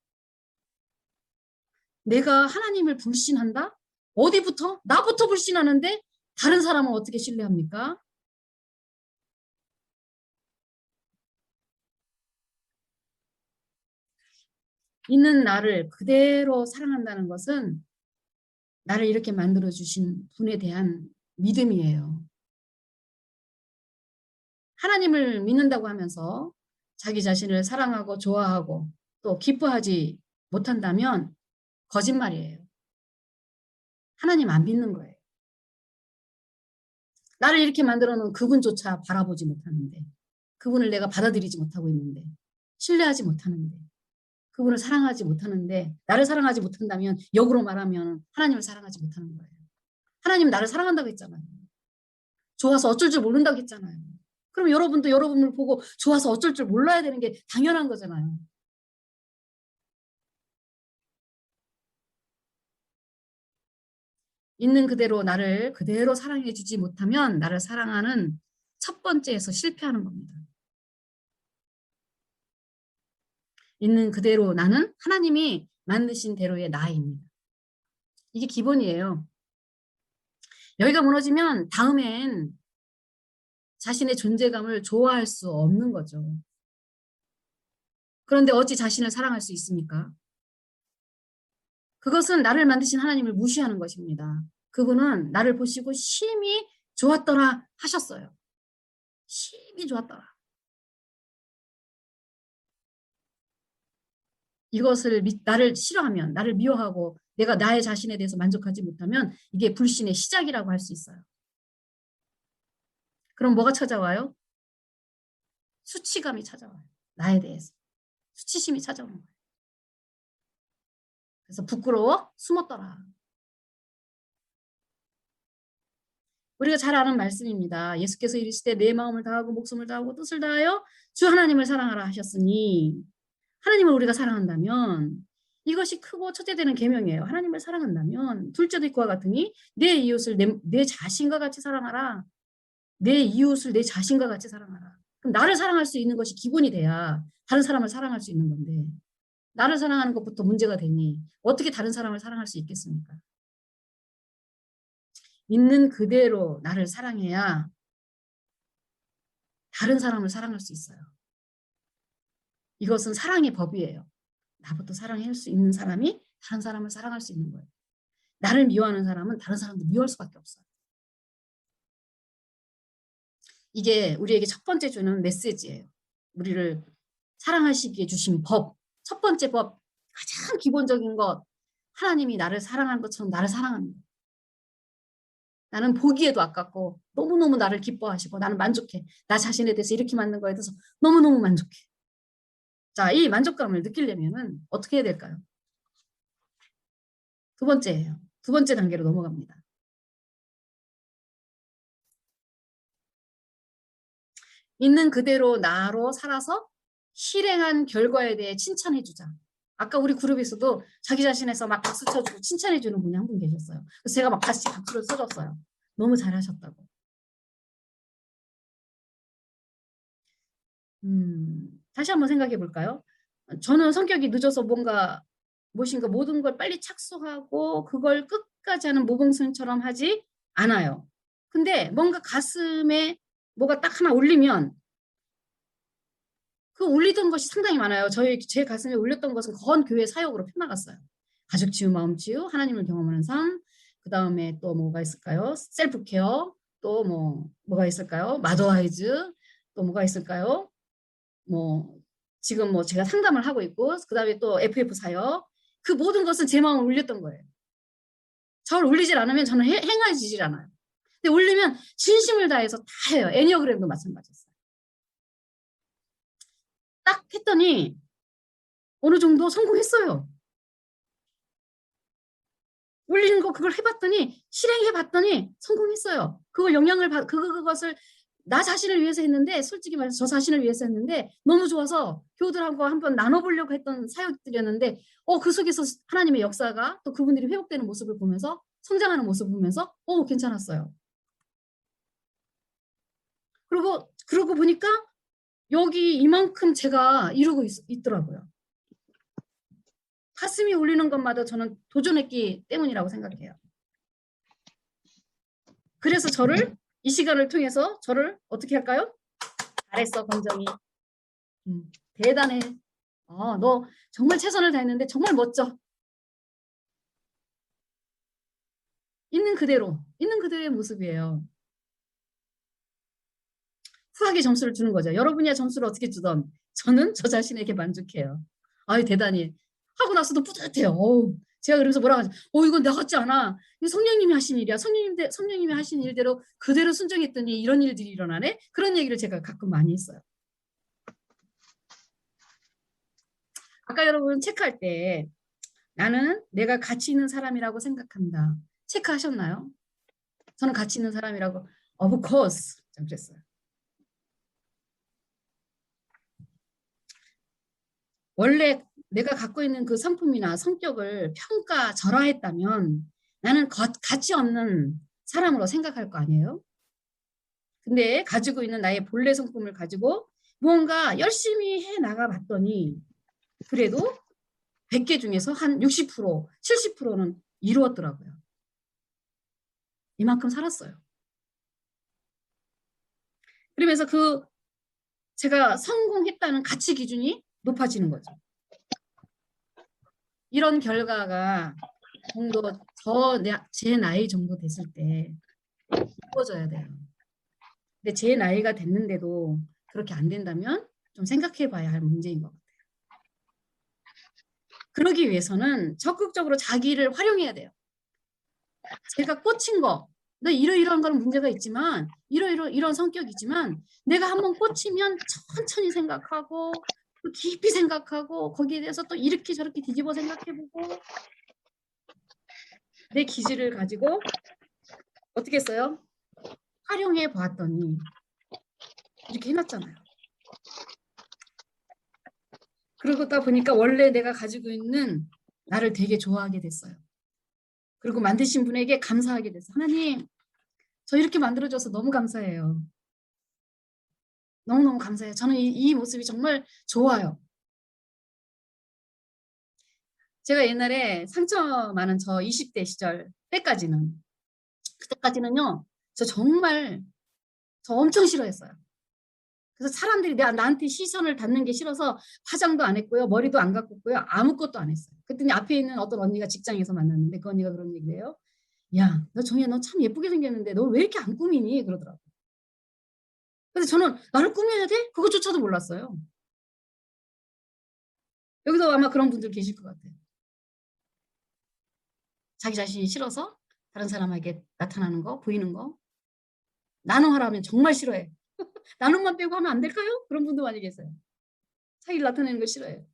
내가 하나님을 불신한다? 어디부터? 나부터 불신하는데 다른 사람은 어떻게 신뢰합니까? 있는 나를 그대로 사랑한다는 것은 나를 이렇게 만들어주신 분에 대한 믿음이에요. 하나님을 믿는다고 하면서 자기 자신을 사랑하고 좋아하고 또 기뻐하지 못한다면 거짓말이에요. 하나님 안 믿는 거예요. 나를 이렇게 만들어 놓은 그분조차 바라보지 못하는데, 그분을 내가 받아들이지 못하고 있는데, 신뢰하지 못하는데, 그분을 사랑하지 못하는데, 나를 사랑하지 못한다면 역으로 말하면 하나님을 사랑하지 못하는 거예요. 하나님 나를 사랑한다고 했잖아요. 좋아서 어쩔 줄 모른다고 했잖아요. 그럼 여러분도 여러분을 보고 좋아서 어쩔 줄 몰라야 되는 게 당연한 거잖아요. 있는 그대로 나를 그대로 사랑해 주지 못하면 나를 사랑하는 첫 번째에서 실패하는 겁니다. 있는 그대로 나는 하나님이 만드신 대로의 나입니다. 이게 기본이에요. 여기가 무너지면 다음엔 자신의 존재감을 좋아할 수 없는 거죠. 그런데 어찌 자신을 사랑할 수 있습니까? 그것은 나를 만드신 하나님을 무시하는 것입니다. 그분은 나를 보시고 심히 좋았더라 하셨어요. 심히 좋았더라. 이것을 나를 싫어하면, 나를 미워하고 내가 나의 자신에 대해서 만족하지 못하면 이게 불신의 시작이라고 할 수 있어요. 그럼 뭐가 찾아와요? 수치감이 찾아와요. 나에 대해서. 수치심이 찾아오는 거예요. 그래서 부끄러워? 숨었더라. 우리가 잘 아는 말씀입니다. 예수께서 이르시되 내 마음을 다하고 목숨을 다하고 뜻을 다하여 주 하나님을 사랑하라 하셨으니 하나님을 우리가 사랑한다면 이것이 크고 첫째 되는 계명이에요. 하나님을 사랑한다면 둘째도 이와 같으니 내 이웃을 내 자신과 같이 사랑하라. 내 이웃을 내 자신과 같이 사랑하라. 그럼 나를 사랑할 수 있는 것이 기본이 돼야 다른 사람을 사랑할 수 있는 건데 나를 사랑하는 것부터 문제가 되니 어떻게 다른 사람을 사랑할 수 있겠습니까? 있는 그대로 나를 사랑해야 다른 사람을 사랑할 수 있어요. 이것은 사랑의 법이에요. 나부터 사랑할 수 있는 사람이 다른 사람을 사랑할 수 있는 거예요. 나를 미워하는 사람은 다른 사람도 미워할 수밖에 없어요. 이게 우리에게 첫 번째 주는 메시지예요. 우리를 사랑하시기에 주신 법. 첫 번째 법, 가장 기본적인 것. 하나님이 나를 사랑하는 것처럼 나를 사랑하는 거예요. 나는 보기에도 아깝고 너무너무 나를 기뻐하시고 나는 만족해. 나 자신에 대해서 이렇게 만든 거에 대해서 너무너무 만족해. 자, 이 만족감을 느끼려면 어떻게 해야 될까요? 두 번째예요. 두 번째 단계로 넘어갑니다. 있는 그대로 나로 살아서 실행한 결과에 대해 칭찬해 주자. 아까 우리 그룹에서도 자기 자신에서 막 박수 쳐주고 칭찬해 주는 분이 한 분 계셨어요. 그래서 제가 막 같이 박수를 써줬어요. 너무 잘하셨다고. 다시 한번 생각해 볼까요? 저는 성격이 늦어서 무엇인가 모든 걸 빨리 착수하고 그걸 끝까지 하는 모범생처럼 하지 않아요. 근데 뭔가 가슴에 뭐가 딱 하나 울리면 그 울리던 것이 상당히 많아요. 제 가슴에 울렸던 것은 거한 교회 사역으로 펴나갔어요. 가족 치유, 마음 치유, 하나님을 경험하는 삶, 그 다음에 또 뭐가 있을까요? 셀프 케어, 또 뭐가 있을까요? 마더와이즈, 또 뭐가 있을까요? 지금 제가 상담을 하고 있고, 그 다음에 또 FF 사역, 그 모든 것은 제 마음을 울렸던 거예요. 저를 울리질 않으면 저는 행해지질 않아요. 근데 울리면 진심을 다해서 다 해요. 애니어그램도 마찬가지였어요. 딱 했더니 어느 정도 성공했어요. 올리는 거 그걸 해봤더니 실행해봤더니 성공했어요. 그걸 영향을 받 그것을 나 자신을 위해서 했는데 솔직히 말해서 저 자신을 위해서 했는데 너무 좋아서 교우들하고 한번 나눠보려고 했던 사역들이었는데 그 속에서 하나님의 역사가 또 그분들이 회복되는 모습을 보면서 성장하는 모습을 보면서 괜찮았어요. 그러고 보니까 여기 이만큼 제가 이루고 있더라고요. 가슴이 울리는 것마다 저는 도전했기 때문이라고 생각해요. 그래서 저를 이 시간을 통해서 저를 어떻게 할까요? 잘했어, 권정이. 대단해. 너 정말 최선을 다했는데 정말 멋져. 있는 그대로의 모습이에요. 후하게 점수를 주는 거죠. 여러분이야 점수를 어떻게 주던 저는 저 자신에게 만족해요. 아유 대단히. 하고 나서도 뿌듯해요. 제가 그러면서 뭐라고 하죠? 이건 나 같지 않아. 이거 성령님이 하신 일이야. 성령님이 하신 일대로 그대로 순종했더니 이런 일들이 일어나네. 그런 얘기를 제가 가끔 많이 했어요. 아까 여러분 체크할 때 나는 내가 가치 있는 사람이라고 생각한다. 체크하셨나요? 저는 가치 있는 사람이라고 of course 그랬어요. 원래 내가 갖고 있는 그 성품이나 성격을 평가절하했다면 나는 가치 없는 사람으로 생각할 거 아니에요? 근데 가지고 있는 나의 본래 성품을 가지고 무언가 열심히 해 나가 봤더니 그래도 100개 중에서 한 60%, 70%는 이루었더라고요. 이만큼 살았어요. 그러면서 제가 성공했다는 가치 기준이 높아지는 거죠. 이런 결과가 정도 제 나이 정도 됐을 때 이루어져야 돼요. 근데 제 나이가 됐는데도 그렇게 안 된다면 좀 생각해 봐야 할 문제인 것 같아요. 그러기 위해서는 적극적으로 자기를 활용해야 돼요. 제가 꽂힌 거, 나 이러이러한 거는 문제가 있지만 이런 성격이지만 내가 한번 꽂히면 천천히 생각하고 깊이 생각하고 거기에 대해서 또 이렇게 저렇게 뒤집어 생각해보고 내 기질을 가지고 어떻게 했어요? 활용해 봤더니 이렇게 해놨잖아요. 그러다 보니까 원래 내가 가지고 있는 나를 되게 좋아하게 됐어요. 그리고 만드신 분에게 감사하게 됐어요. 하나님, 저 이렇게 만들어줘서 너무 감사해요. 너무너무 감사해요. 저는 이 모습이 정말 좋아요. 제가 옛날에 상처 많은 저 20대 시절 그때까지는요. 저 엄청 싫어했어요. 그래서 사람들이 나한테 시선을 닿는 게 싫어서 화장도 안 했고요. 머리도 안 가꿨고요. 아무것도 안 했어요. 그랬더니 앞에 있는 어떤 언니가 직장에서 만났는데 그 언니가 그런 얘기를 해요. 야, 너 정희야, 너 참 예쁘게 생겼는데 너 왜 이렇게 안 꾸미니? 그러더라고요. 그래서 저는 나를 꾸며야 돼? 그것조차도 몰랐어요. 여기서 아마 그런 분들 계실 것 같아요. 자기 자신이 싫어서 다른 사람에게 나타나는 거, 보이는 거. 나눔하라면 정말 싫어해. 나눔만 빼고 하면 안 될까요? 그런 분도 많이 계세요. 자기를 나타내는 거 싫어해요.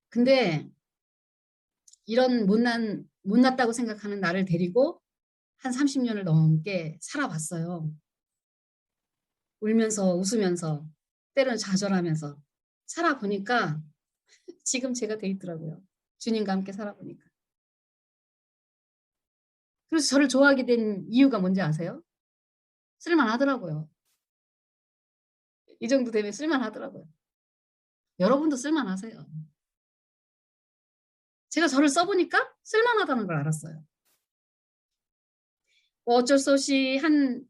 근데 이런 못났다고 생각하는 나를 데리고 한 30년을 넘게 살아봤어요. 울면서 웃으면서 때로는 좌절하면서 살아보니까 지금 제가 돼 있더라고요. 주님과 함께 살아보니까. 그래서 저를 좋아하게 된 이유가 뭔지 아세요? 쓸만하더라고요. 이 정도 되면 쓸만하더라고요. 여러분도 쓸만하세요. 제가 저를 써보니까 쓸만하다는 걸 알았어요. 어쩔 수 없이 한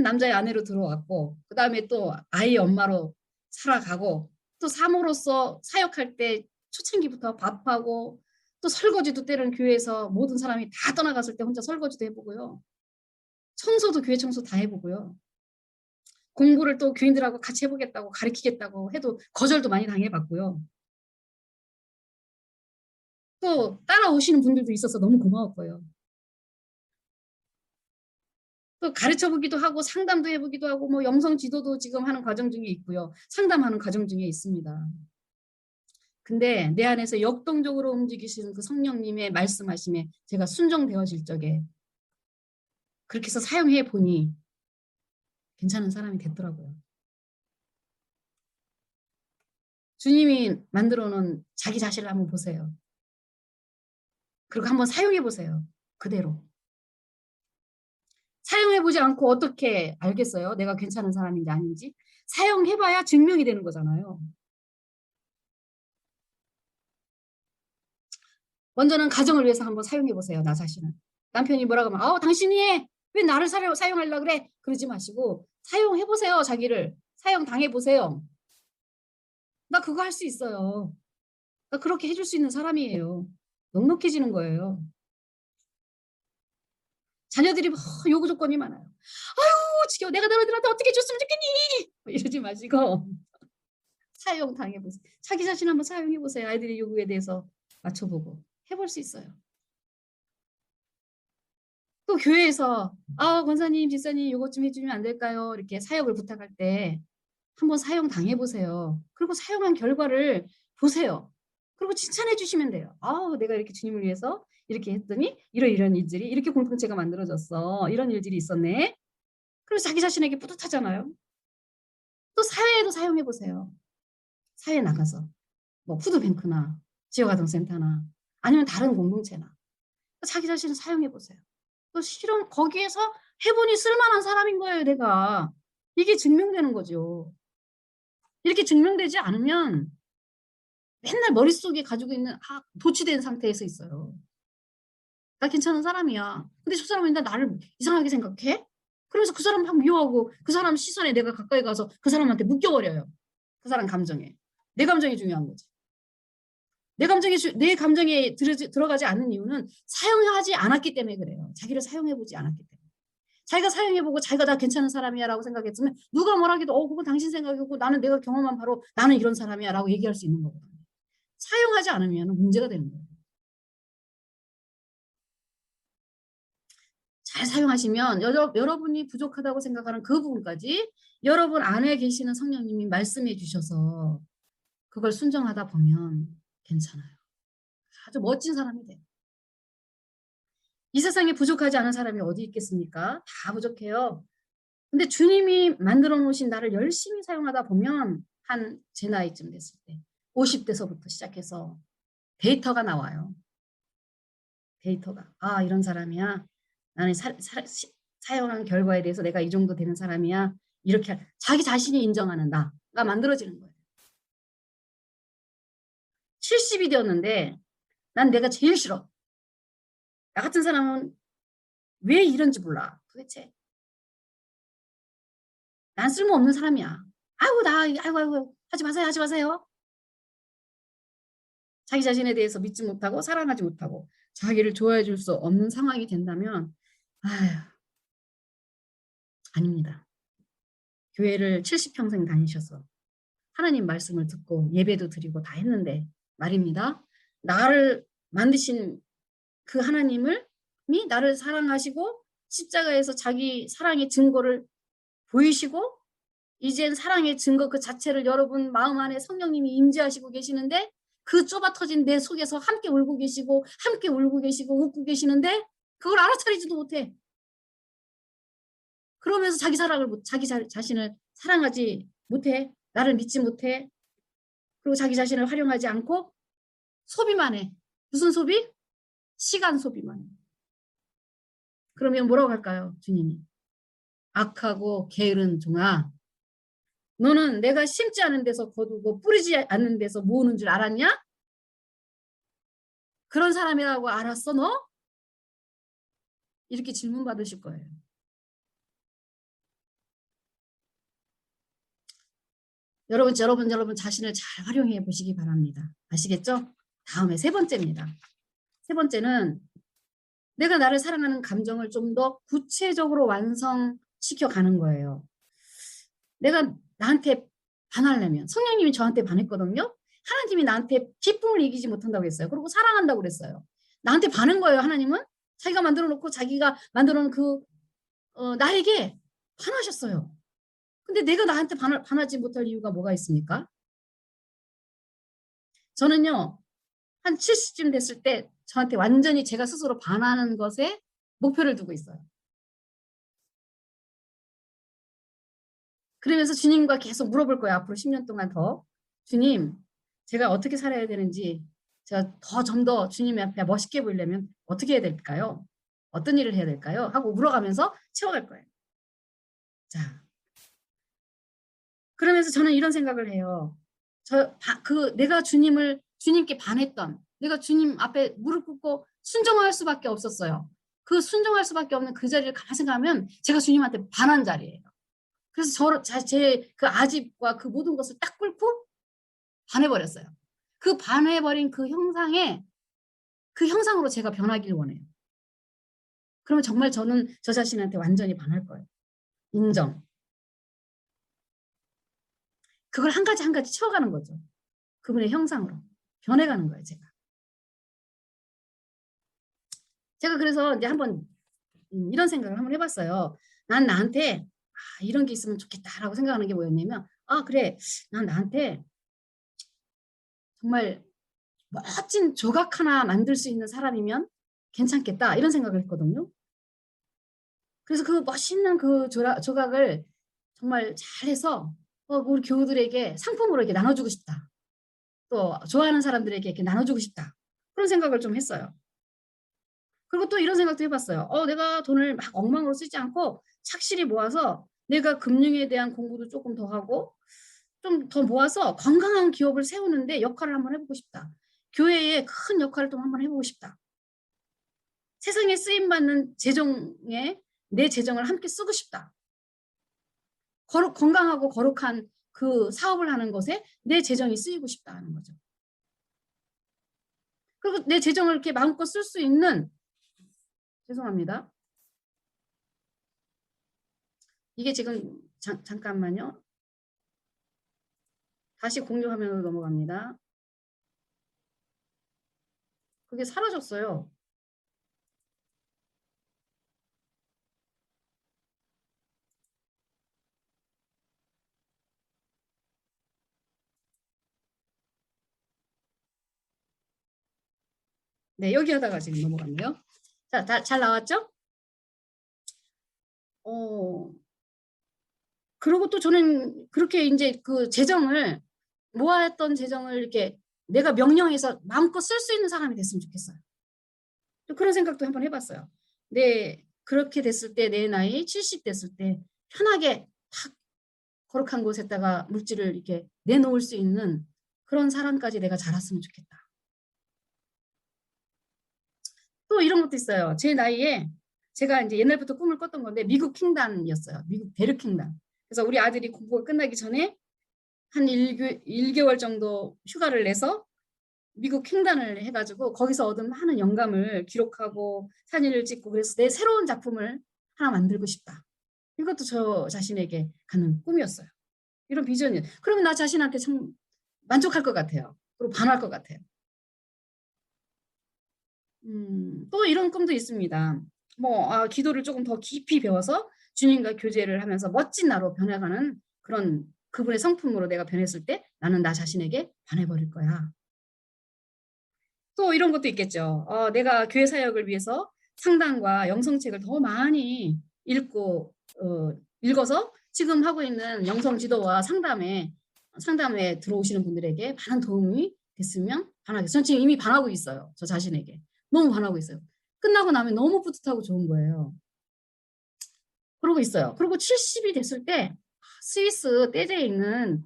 남자의 아내로 들어왔고 그 다음에 또 아이 엄마로 살아가고 또 사모로서 사역할 때 초창기부터 밥하고 또 설거지도 때로는 교회에서 모든 사람이 다 떠나갔을 때 혼자 설거지도 해보고요. 청소도 교회 청소 다 해보고요. 공부를 또 교인들하고 같이 해보겠다고 가르치겠다고 해도 거절도 많이 당해봤고요. 또 따라오시는 분들도 있어서 너무 고마웠고요. 또 가르쳐보기도 하고 상담도 해보기도 하고 뭐 영성 지도도 지금 하는 과정 중에 있고요. 상담하는 과정 중에 있습니다. 근데 내 안에서 역동적으로 움직이시는 그 성령님의 말씀하심에 제가 순종되어질 적에 그렇게 해서 사용해 보니 괜찮은 사람이 됐더라고요. 주님이 만들어 놓은 자기 자신을 한번 보세요. 그리고 한번 사용해 보세요. 그대로. 사용해 보지 않고 어떻게 알겠어요? 내가 괜찮은 사람인지 아닌지. 사용해 봐야 증명이 되는 거잖아요. 먼저는 가정을 위해서 한번 사용해 보세요. 나 자신을. 남편이 뭐라고 하면 당신이 해. 왜 나를 사용하려고 그래? 그러지 마시고 사용해 보세요. 자기를. 사용 당해 보세요. 나 그거 할 수 있어요. 나 그렇게 해줄 수 있는 사람이에요. 넉넉해지는 거예요. 자녀들이 요구 조건이 많아요. 아유 지겨워. 내가 너희들한테 어떻게 줬으면 좋겠니? 이러지 마시고 사용 당해보세요. 자기 자신 한번 사용해보세요. 아이들의 요구에 대해서 맞춰보고 해볼 수 있어요. 또 교회에서 권사님, 집사님 이것 좀 해주면 안 될까요? 이렇게 사역을 부탁할 때 한번 사용 당해보세요. 그리고 사용한 결과를 보세요. 그리고 칭찬해 주시면 돼요. 내가 이렇게 주님을 위해서 이렇게 했더니 이런 일들이 이렇게 공동체가 만들어졌어. 이런 일들이 있었네. 그리고 자기 자신에게 뿌듯하잖아요. 또 사회에도 사용해 보세요. 사회에 나가서 뭐 푸드뱅크나 지역아동센터나 아니면 다른 공동체나 자기 자신을 사용해 보세요. 또 실은 거기에서 해보니 쓸만한 사람인 거예요. 내가. 이게 증명되는 거죠. 이렇게 증명되지 않으면 맨날 머릿속에 가지고 있는 도취된 상태에서 있어요. 나 괜찮은 사람이야. 근데 저 사람은 나를 이상하게 생각해? 그러면서 그 사람 막 미워하고 그 사람 시선에 내가 가까이 가서 그 사람한테 묶여버려요. 그 사람 감정에. 내 감정이 중요한 거지. 내 감정에 들어가지 않는 이유는 사용하지 않았기 때문에 그래요. 자기를 사용해보지 않았기 때문에. 자기가 사용해보고 자기가 나 괜찮은 사람이야 라고 생각했으면 누가 뭐라 해도 그건 당신 생각이고 나는 내가 경험한 바로 나는 이런 사람이야 라고 얘기할 수 있는 거거든요. 사용하지 않으면 문제가 되는 거예요. 잘 사용하시면 여러분이 부족하다고 생각하는 그 부분까지 여러분 안에 계시는 성령님이 말씀해 주셔서 그걸 순종하다 보면 괜찮아요. 아주 멋진 사람이 돼요. 이 세상에 부족하지 않은 사람이 어디 있겠습니까? 다 부족해요. 근데 주님이 만들어 놓으신 나를 열심히 사용하다 보면 제 나이쯤 됐을 때 50대서부터 시작해서 데이터가 나와요. 데이터가. 이런 사람이야. 나는 사용한 결과에 대해서 내가 이 정도 되는 사람이야. 이렇게 자기 자신이 인정하는 나가 만들어지는 거예요. 70이 되었는데 난 내가 제일 싫어. 나 같은 사람은 왜 이런지 몰라. 도대체. 난 쓸모없는 사람이야. 아이고 하지 마세요. 자기 자신에 대해서 믿지 못하고 사랑하지 못하고 자기를 좋아해 줄 수 없는 상황이 된다면 아닙니다. 교회를 70평생 다니셔서 하나님 말씀을 듣고 예배도 드리고 다 했는데 말입니다. 나를 만드신 그 하나님이 나를 사랑하시고 십자가에서 자기 사랑의 증거를 보이시고 이젠 사랑의 증거 그 자체를 여러분 마음 안에 성령님이 임재하시고 계시는데 그 좁아 터진 내 속에서 함께 울고 계시고 함께 울고 계시고 웃고 계시는데 그걸 알아차리지도 못해. 그러면서 자기 자신을 사랑하지 못해. 나를 믿지 못해. 그리고 자기 자신을 활용하지 않고 소비만 해. 무슨 소비? 시간 소비만 해. 그러면 뭐라고 할까요? 주님이. 악하고 게으른 종아. 너는 내가 심지 않은 데서 거두고 뿌리지 않는 데서 모으는 줄 알았냐? 그런 사람이라고 알았어 너? 이렇게 질문 받으실 거예요. 여러분 자신을 잘 활용해 보시기 바랍니다. 아시겠죠? 다음에 세 번째입니다. 세 번째는 내가 나를 사랑하는 감정을 좀 더 구체적으로 완성시켜 가는 거예요. 내가 나한테 반하려면 성령님이 저한테 반했거든요. 하나님이 나한테 기쁨을 이기지 못한다고 했어요. 그리고 사랑한다고 그랬어요. 나한테 반한 거예요. 하나님은 자기가 만들어 놓고 자기가 만들어 놓은 나에게 반하셨어요. 근데 내가 나한테 반하지 못할 이유가 뭐가 있습니까? 저는요, 한 70쯤 됐을 때 저한테 완전히 제가 스스로 반하는 것에 목표를 두고 있어요. 그러면서 주님과 계속 물어볼 거예요. 앞으로 10년 동안 더. 주님, 제가 어떻게 살아야 되는지, 제가 좀 더 주님 앞에 멋있게 보이려면 어떻게 해야 될까요? 어떤 일을 해야 될까요? 하고 물어가면서 채워갈 거예요. 자, 그러면서 저는 이런 생각을 해요. 내가 주님께 반했던, 내가 주님 앞에 무릎 꿇고 순종할 수밖에 없었어요. 그 순종할 수밖에 없는 그 자리를 가만히 생각하면 제가 주님한테 반한 자리예요. 그래서 제 그 아집과 그 모든 것을 딱 꿇고 반해버렸어요. 그 반해버린 그 형상으로 제가 변하길 원해요. 그러면 정말 저는 저 자신한테 완전히 반할 거예요. 인정. 그걸 한 가지 한 가지 채워가는 거죠. 그분의 형상으로 변해가는 거예요, 제가. 제가 그래서 이제 한번 이런 생각을 한번 해봤어요. 난 나한테 이런 게 있으면 좋겠다라고 생각하는 게 뭐였냐면, 그래, 난 나한테 정말 멋진 조각 하나 만들 수 있는 사람이면 괜찮겠다 이런 생각을 했거든요. 그래서 그 멋있는 그 조각을 정말 잘해서 우리 교우들에게 상품으로 이렇게 나눠주고 싶다. 또 좋아하는 사람들에게 이렇게 나눠주고 싶다. 그런 생각을 좀 했어요. 그리고 또 이런 생각도 해봤어요. 내가 돈을 막 엉망으로 쓰지 않고 착실히 모아서 내가 금융에 대한 공부도 조금 더 하고 좀 더 모아서 건강한 기업을 세우는데 역할을 한번 해보고 싶다. 교회에 큰 역할을 좀 한번 해보고 싶다. 세상에 쓰임받는 재정에 내 재정을 함께 쓰고 싶다. 건강하고 거룩한 그 사업을 하는 것에 내 재정이 쓰이고 싶다 하는 거죠. 그리고 내 재정을 이렇게 마음껏 쓸 수 있는, 죄송합니다. 이게 지금 잠깐만요. 다시 공유 화면으로 넘어갑니다. 그게 사라졌어요. 네, 여기 하다가 지금 넘어갔네요. 자, 잘 나왔죠? 그리고 또 저는 그렇게 이제 그 모아했던 재정을 이렇게 내가 명령해서 마음껏 쓸 수 있는 사람이 됐으면 좋겠어요. 또 그런 생각도 한번 해봤어요. 그렇게 됐을 때 내 나이 70 됐을 때 편하게 탁 거룩한 곳에다가 물질을 이렇게 내놓을 수 있는 그런 사람까지 내가 자랐으면 좋겠다. 또 이런 것도 있어요. 제 나이에 제가 이제 옛날부터 꿈을 꿨던 건데 미국 킹단이었어요. 미국 베르 킹단. 그래서 우리 아들이 공부가 끝나기 전에 한 1개월 정도 휴가를 내서 미국 킹단을 해가지고 거기서 얻은 많은 영감을 기록하고 사진을 찍고 그래서 내 새로운 작품을 하나 만들고 싶다. 이것도 저 자신에게 갖는 꿈이었어요. 이런 비전이에요. 그러면 나 자신한테 참 만족할 것 같아요. 그리고 반할 것 같아요. 또 이런 꿈도 있습니다. 기도를 조금 더 깊이 배워서 주님과 교제를 하면서 멋진 나로 변해가는 그런 그분의 성품으로 내가 변했을 때 나는 나 자신에게 반해버릴 거야. 또 이런 것도 있겠죠. 내가 교회 사역을 위해서 상담과 영성책을 더 많이 읽어서 지금 하고 있는 영성 지도와 상담에 들어오시는 분들에게 많은 도움이 됐으면 반하겠어요. 저는 지금 이미 반하고 있어요. 저 자신에게. 너무 반하고 있어요. 끝나고 나면 너무 뿌듯하고 좋은 거예요. 그러고 있어요. 그리고 70이 됐을 때 스위스에 있는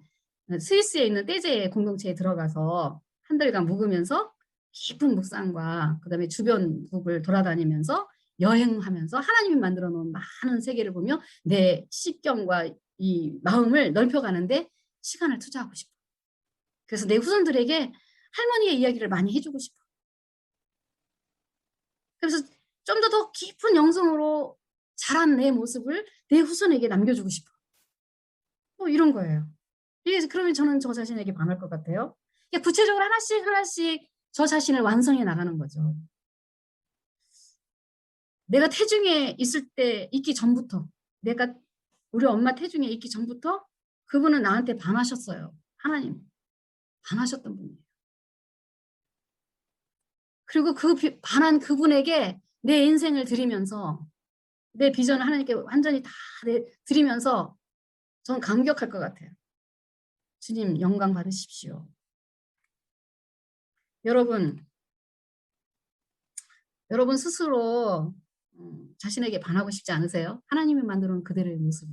떼제 공동체에 들어가서 한 달간 묵으면서 깊은 묵상과 그다음에 주변국을 돌아다니면서 여행하면서 하나님이 만들어 놓은 많은 세계를 보며 내 시경과 이 마음을 넓혀가는데 시간을 투자하고 싶어. 그래서 내 후손들에게 할머니의 이야기를 많이 해주고 싶어. 그래서 좀 더 깊은 영성으로 자란 내 모습을 내 후손에게 남겨주고 싶어. 이런 거예요. 그러면 저는 저 자신에게 반할 것 같아요. 구체적으로 하나씩 저 자신을 완성해 나가는 거죠. 내가 태중에 있기 전부터, 우리 엄마 태중에 있기 전부터 그분은 나한테 반하셨어요. 하나님. 반하셨던 분이에요. 그리고 반한 그분에게 내 인생을 드리면서 내 비전을 하나님께 완전히 다 드리면서 저는 감격할 것 같아요. 주님 영광 받으십시오. 여러분 스스로 자신에게 반하고 싶지 않으세요? 하나님이 만들어 놓은 그대로의 모습.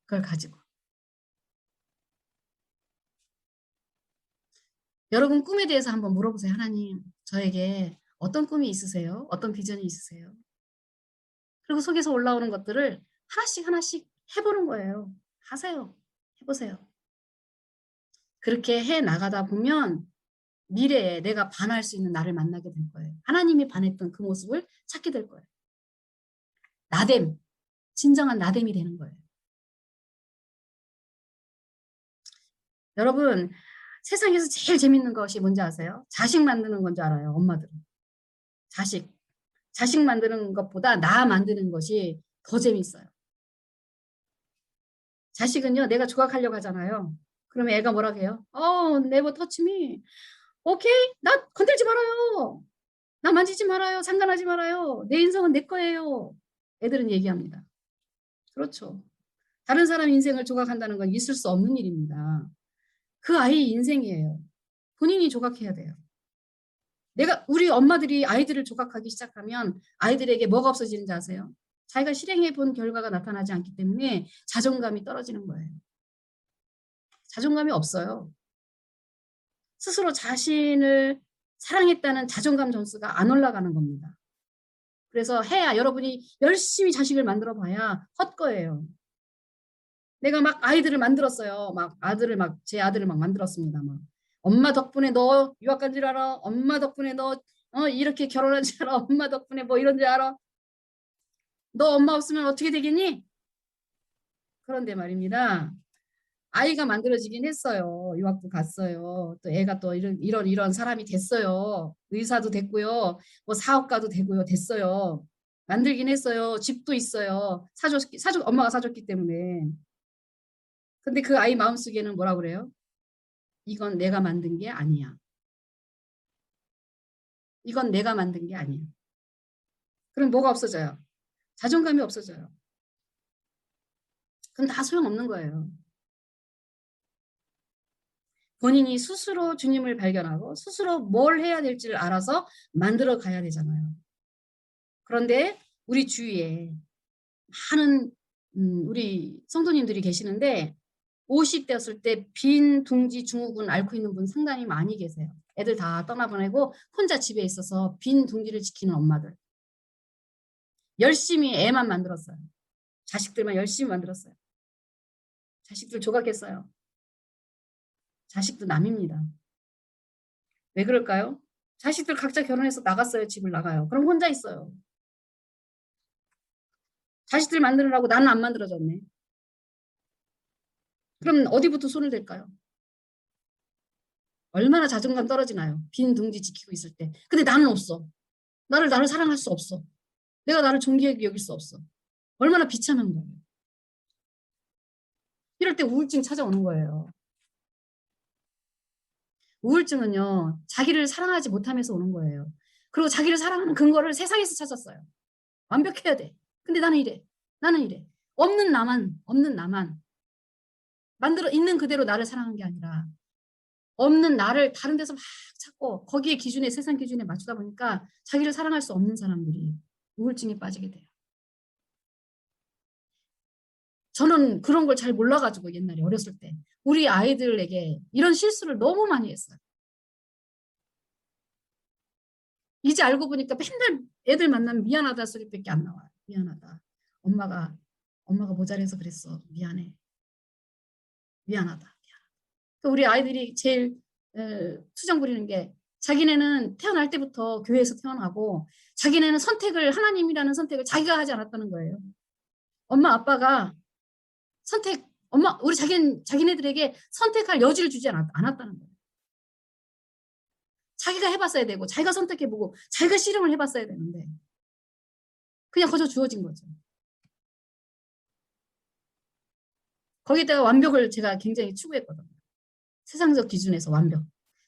그걸 가지고. 여러분 꿈에 대해서 한번 물어보세요. 하나님, 저에게 어떤 꿈이 있으세요? 어떤 비전이 있으세요? 그리고 속에서 올라오는 것들을 하나씩 해보는 거예요. 하세요. 해보세요. 그렇게 해 나가다 보면 미래에 내가 반할 수 있는 나를 만나게 될 거예요. 하나님이 반했던 그 모습을 찾게 될 거예요. 나됨, 진정한 나됨이 되는 거예요. 여러분, 세상에서 제일 재밌는 것이 뭔지 아세요? 자식 만드는 건 줄 알아요, 엄마들은. 자식 만드는 것보다 나 만드는 것이 더 재밌어요. 자식은요, 내가 조각하려고 하잖아요. 그러면 애가 뭐라고 해요? never touch me. 오케이? 나 건들지 말아요. 나 만지지 말아요. 상관하지 말아요. 내 인생은 내 거예요. 애들은 얘기합니다. 그렇죠. 다른 사람 인생을 조각한다는 건 있을 수 없는 일입니다. 그 아이 인생이에요. 본인이 조각해야 돼요. 우리 엄마들이 아이들을 조각하기 시작하면 아이들에게 뭐가 없어지는지 아세요? 자기가 실행해 본 결과가 나타나지 않기 때문에 자존감이 떨어지는 거예요. 자존감이 없어요. 스스로 자신을 사랑했다는 자존감 점수가 안 올라가는 겁니다. 그래서 여러분이 열심히 자식을 만들어 봐야 헛거예요. 내가 막 아이들을 만들었어요. 제 아들을 막 만들었습니다. 막. 엄마 덕분에 너 유학 간 줄 알아? 엄마 덕분에 너 이렇게 결혼한 줄 알아? 엄마 덕분에 뭐 이런 줄 알아? 너 엄마 없으면 어떻게 되겠니? 그런데 말입니다. 아이가 만들어지긴 했어요. 유학도 갔어요. 또 애가 또 이런 사람이 됐어요. 의사도 됐고요. 뭐 사업가도 되고요. 됐어요. 만들긴 했어요. 집도 있어요. 엄마가 사줬기 때문에. 근데 그 아이 마음속에는 뭐라 그래요? 이건 내가 만든 게 아니야. 이건 내가 만든 게 아니야. 그럼 뭐가 없어져요? 자존감이 없어져요. 그럼 다 소용없는 거예요. 본인이 스스로 주님을 발견하고 스스로 뭘 해야 될지를 알아서 만들어 가야 되잖아요. 그런데 우리 주위에 많은 우리 성도님들이 계시는데 50대였을 때 빈 둥지 증후군 앓고 있는 분 상당히 많이 계세요. 애들 다 떠나보내고 혼자 집에 있어서 빈 둥지를 지키는 엄마들. 열심히 애만 만들었어요. 자식들만 열심히 만들었어요. 자식들 조각했어요. 자식도 남입니다. 왜 그럴까요? 자식들 각자 결혼해서 나갔어요. 집을 나가요. 그럼 혼자 있어요. 자식들 만들으라고 나는 안 만들어졌네. 그럼 어디부터 손을 댈까요? 얼마나 자존감 떨어지나요? 빈 둥지 지키고 있을 때. 근데 나는 없어. 나를 사랑할 수 없어. 내가 나를 존귀하게 여길 수 없어. 얼마나 비참한 거예요. 이럴 때 우울증 찾아오는 거예요. 우울증은요. 자기를 사랑하지 못하면서 오는 거예요. 그리고 자기를 사랑하는 근거를 세상에서 찾았어요. 완벽해야 돼. 근데 나는 이래. 없는 나만. 만들어 있는 그대로 나를 사랑한 게 아니라 없는 나를 다른 데서 막 찾고 거기에 기준에 세상 기준에 맞추다 보니까 자기를 사랑할 수 없는 사람들이 우울증에 빠지게 돼요. 저는 그런 걸 잘 몰라가지고 옛날에 어렸을 때 우리 아이들에게 이런 실수를 너무 많이 했어요. 이제 알고 보니까 맨날 애들 만나면 미안하다 소리밖에 안 나와요. 미안하다. 엄마가 모자라서 그랬어. 미안해. 미안하다. 우리 아이들이 제일 투정 부리는 게 자기네는 태어날 때부터 교회에서 태어나고 자기네는 하나님이라는 선택을 자기가 하지 않았다는 거예요. 엄마 아빠가 우리 자기네들에게 선택할 여지를 주지 않았다는 거예요. 자기가 해봤어야 되고 자기가 선택해보고 자기가 실험을 해봤어야 되는데 그냥 거저 주어진 거죠. 거기다가 완벽을 제가 굉장히 추구했거든요. 세상적 기준에서 완벽.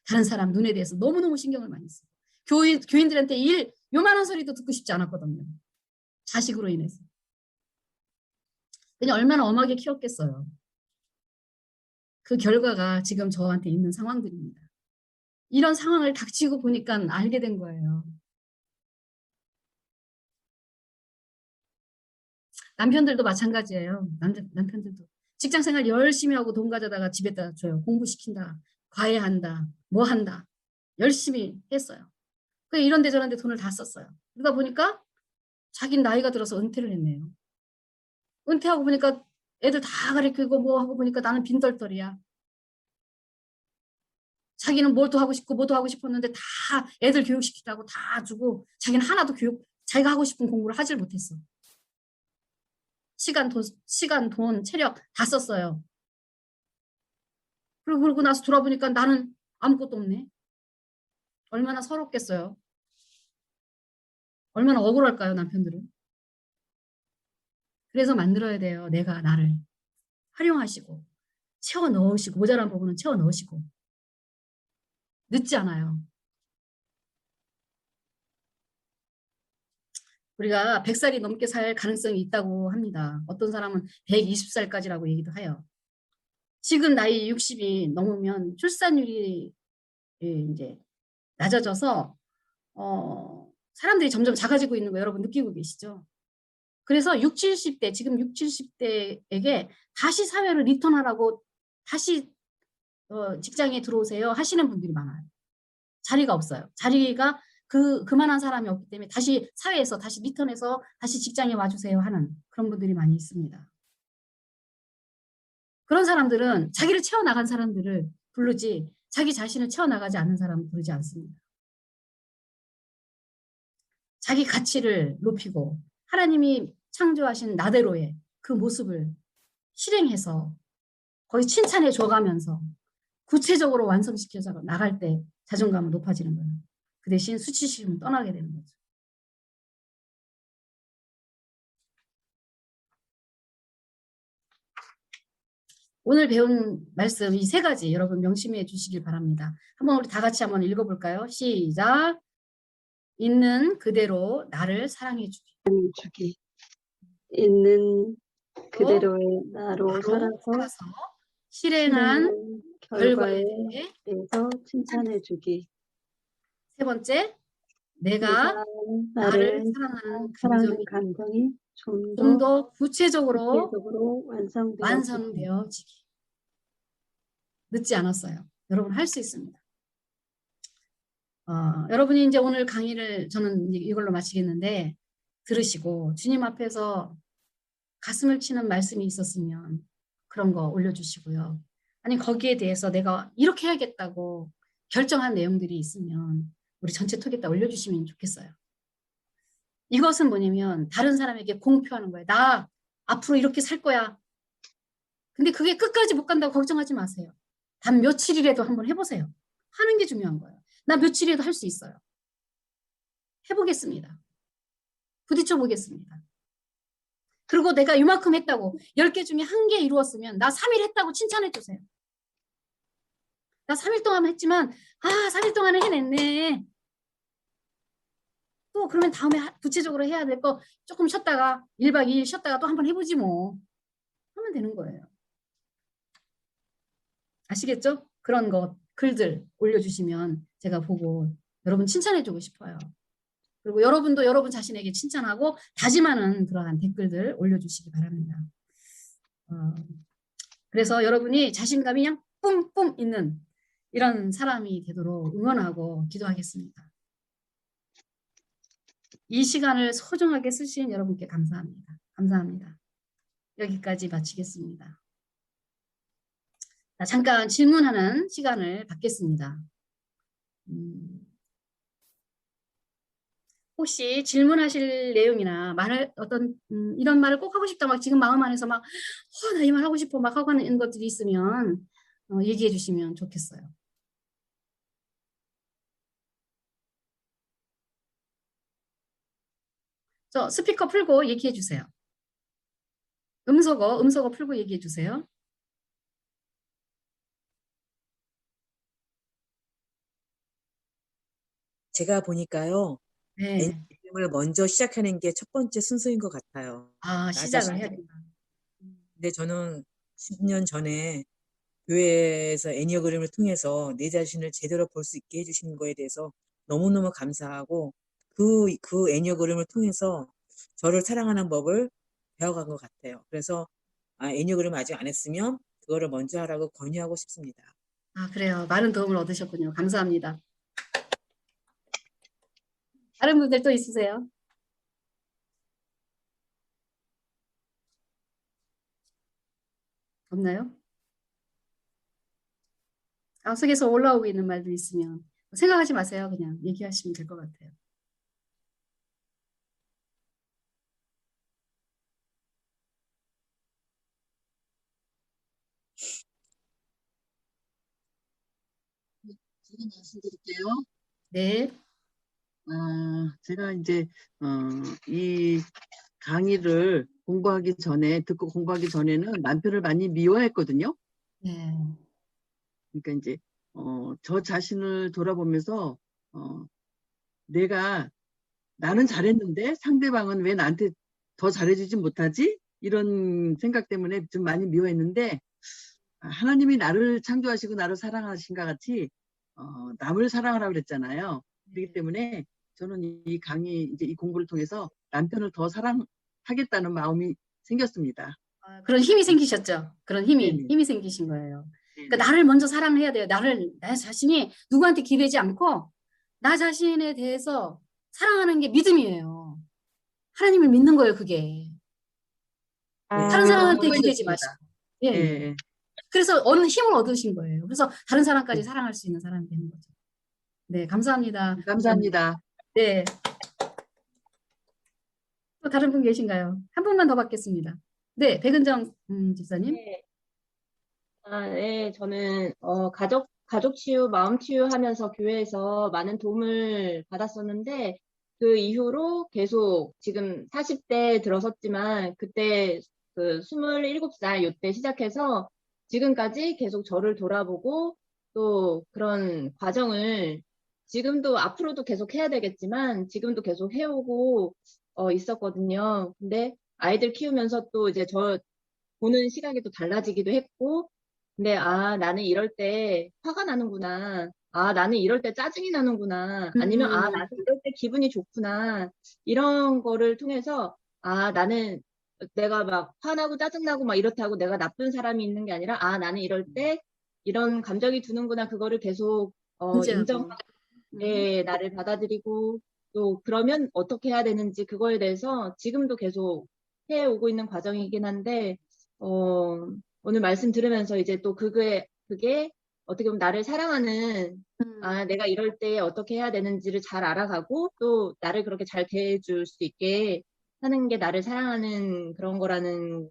다른 사람 눈에 대해서 너무너무 신경을 많이 써. 교인들한테 요만한 소리도 듣고 싶지 않았거든요. 자식으로 인해서. 그냥 얼마나 엄하게 키웠겠어요. 그 결과가 지금 저한테 있는 상황들입니다. 이런 상황을 닥치고 보니까 알게 된 거예요. 남편들도 마찬가지예요. 남편들도. 직장생활 열심히 하고 돈 가져다가 집에다 줘요. 공부시킨다. 과외한다. 뭐 한다. 열심히 했어요. 이런 데 저런 데 돈을 다 썼어요. 그러다 보니까 자기는 나이가 들어서 은퇴를 했네요. 은퇴하고 보니까 애들 다 가르치고 뭐 하고 보니까 나는 빈털털이야. 자기는 뭘도 하고 싶고 뭐도 하고 싶었는데 다 애들 교육시키라고 다 주고 자기는 하나도 자기가 하고 싶은 공부를 하질 못했어. 시간, 돈, 체력 다 썼어요. 그러고 나서 돌아보니까 나는 아무것도 없네. 얼마나 서럽겠어요. 얼마나 억울할까요, 남편들은. 그래서 만들어야 돼요. 내가 나를 활용하시고 채워 넣으시고 모자란 부분은 채워 넣으시고 늦지 않아요. 우리가 100살이 넘게 살 가능성이 있다고 합니다. 어떤 사람은 120살까지라고 얘기도 해요. 지금 나이 60이 넘으면 출산율이 이제 낮아져서 사람들이 점점 작아지고 있는 거 여러분 느끼고 계시죠? 그래서 60, 70대, 지금 60, 70대에게 다시 사회를 리턴하라고 다시 직장에 들어오세요 하시는 분들이 많아요. 자리가 없어요. 자리가 그만한 사람이 없기 때문에 다시 사회에서 다시 리턴해서 다시 직장에 와주세요 하는 그런 분들이 많이 있습니다. 그런 사람들은 자기를 채워나간 사람들을 부르지 자기 자신을 채워나가지 않는 사람을 부르지 않습니다. 자기 가치를 높이고 하나님이 창조하신 나대로의 그 모습을 실행해서 거의 칭찬해 줘가면서 구체적으로 완성시켜 나갈 때 자존감은 높아지는 거예요. 그 대신 수치심은 떠나게 되는 거죠. 오늘 배운 말씀 이 세 가지 여러분 명심해 주시길 바랍니다. 한번 우리 다 같이 한번 읽어볼까요? 시작. 있는 그대로 나를 사랑해 주기. 있는 그대로의 나로 살아서 실행한 결과에 결과에 대해 대해서 칭찬해주기. 세 번째, 내가 내가 나를 사랑하는 감정이 감정이 좀 좀 더 더 구체적으로 구체적으로 완성되어지기. 완성되어지기. 늦지 않았어요. 여러분 할 수 있습니다. 여러분이 이제 오늘 강의를 저는 이걸로 마치겠는데 들으시고 주님 앞에서 가슴을 치는 말씀이 있었으면 그런 거 올려주시고요. 아니 거기에 대해서 내가 이렇게 해야겠다고 결정한 내용들이 있으면 우리 전체 톡에다 올려주시면 좋겠어요. 이것은 뭐냐면 다른 사람에게 공표하는 거예요. 나 앞으로 이렇게 살 거야. 근데 그게 끝까지 못 간다고 걱정하지 마세요. 단 며칠이라도 한번 해보세요. 하는 게 중요한 거예요. 나 며칠이라도 할 수 있어요. 해보겠습니다. 부딪혀 보겠습니다. 그리고 내가 이만큼 했다고 10개 중에 1개 이루었으면 나 3일 했다고 칭찬해 주세요. 나 3일 동안 했지만 3일 동안에 해냈네. 또 그러면 다음에 구체적으로 해야 될 거 조금 쉬었다가 1박 2일 쉬었다가 또 한번 해보지 뭐. 하면 되는 거예요. 아시겠죠? 그런 거 글들 올려주시면 제가 보고 여러분 칭찬해주고 싶어요. 그리고 여러분도 여러분 자신에게 칭찬하고 다짐하는 그러한 댓글들 올려주시기 바랍니다. 그래서 여러분이 자신감이 그냥 뿜뿜 있는 이런 사람이 되도록 응원하고 기도하겠습니다. 이 시간을 소중하게 쓰신 여러분께 감사합니다. 감사합니다. 여기까지 마치겠습니다. 잠깐 질문하는 시간을 갖겠습니다. 혹시 질문하실 내용이나 이런 말을 꼭 하고 싶다 막 지금 마음 안에서 막 나 이 말 하고 싶어 막 하고 하는 것들이 있으면 얘기해 주시면 좋겠어요. 저 스피커 풀고 얘기해 주세요. 음소거 풀고 얘기해 주세요. 제가 보니까요. 네. 애니그램을 먼저 시작하는 게 첫 번째 순서인 것 같아요. 아, 나 시작을 자신. 해야겠다. 근데 저는 10년 전에 교회에서 애니어그램을 통해서 내 자신을 제대로 볼 수 있게 해주시는 거에 대해서 너무너무 감사하고 그 애니어그램을 통해서 저를 사랑하는 법을 배워간 것 같아요. 그래서 애니어그램 아직 안 했으면 그거를 먼저 하라고 권유하고 싶습니다. 아, 그래요. 많은 도움을 얻으셨군요. 감사합니다. 다른 분들 또 있으세요? 없나요? 속에서 올라오고 있는 말도 있으면 생각하지 마세요. 그냥 얘기하시면 될 것 같아요. 제가 말씀드릴게요. 네. 제가 이제 이 강의를 듣고 공부하기 전에는 남편을 많이 미워했거든요. 네. 그러니까 이제 저 자신을 돌아보면서 나는 잘했는데 상대방은 왜 나한테 더 잘해주지 못하지? 이런 생각 때문에 좀 많이 미워했는데 하나님이 나를 창조하시고 나를 사랑하신 것 같이 남을 사랑하라고 그랬잖아요. 그렇기 때문에 저는 이 강의 이제 이 공부를 통해서 남편을 더 사랑하겠다는 마음이 생겼습니다. 그런 힘이 생기셨죠? 그런 네네. 힘이 생기신 거예요. 그러니까 네네. 나를 먼저 사랑해야 돼요. 나 자신이 누구한테 기대지 않고 나 자신에 대해서 사랑하는 게 믿음이에요. 하나님을 믿는 거예요, 그게. 네, 다른 그게 더 사람한테 기대지 확고해졌습니다. 마시고. 예, 예, 예. 예. 그래서 어느 힘을 얻으신 거예요. 그래서 다른 사람까지 사랑할 수 있는 사람이 되는 거죠. 네, 감사합니다. 감사합니다. 네. 또 다른 분 계신가요? 한 분만 더 받겠습니다. 네, 백은정 집사님. 네. 네, 저는 가족 치유, 마음 치유하면서 교회에서 많은 도움을 받았었는데 그 이후로 계속 지금 40대 들어섰지만 그때 그 27살 요때 시작해서 지금까지 계속 저를 돌아보고 또 그런 과정을 지금도 앞으로도 계속 해야 되겠지만 지금도 계속 해오고 있었거든요. 근데 아이들 키우면서 또 이제 저 보는 시각이 또 달라지기도 했고, 근데 나는 이럴 때 화가 나는구나. 나는 이럴 때 짜증이 나는구나. 아니면 나는 이럴 때 기분이 좋구나. 이런 거를 통해서 나는 내가 막 화나고 짜증나고 막 이렇다고 내가 나쁜 사람이 있는 게 아니라 나는 이럴 때 이런 감정이 드는구나. 그거를 계속 인정하고 나를 받아들이고 또 그러면 어떻게 해야 되는지 그거에 대해서 지금도 계속 해오고 있는 과정이긴 한데 오늘 말씀 들으면서 이제 또 그게 어떻게 보면 나를 사랑하는 내가 이럴 때 어떻게 해야 되는지를 잘 알아가고 또 나를 그렇게 잘 대해줄 수 있게 하는 게 나를 사랑하는 그런 거라는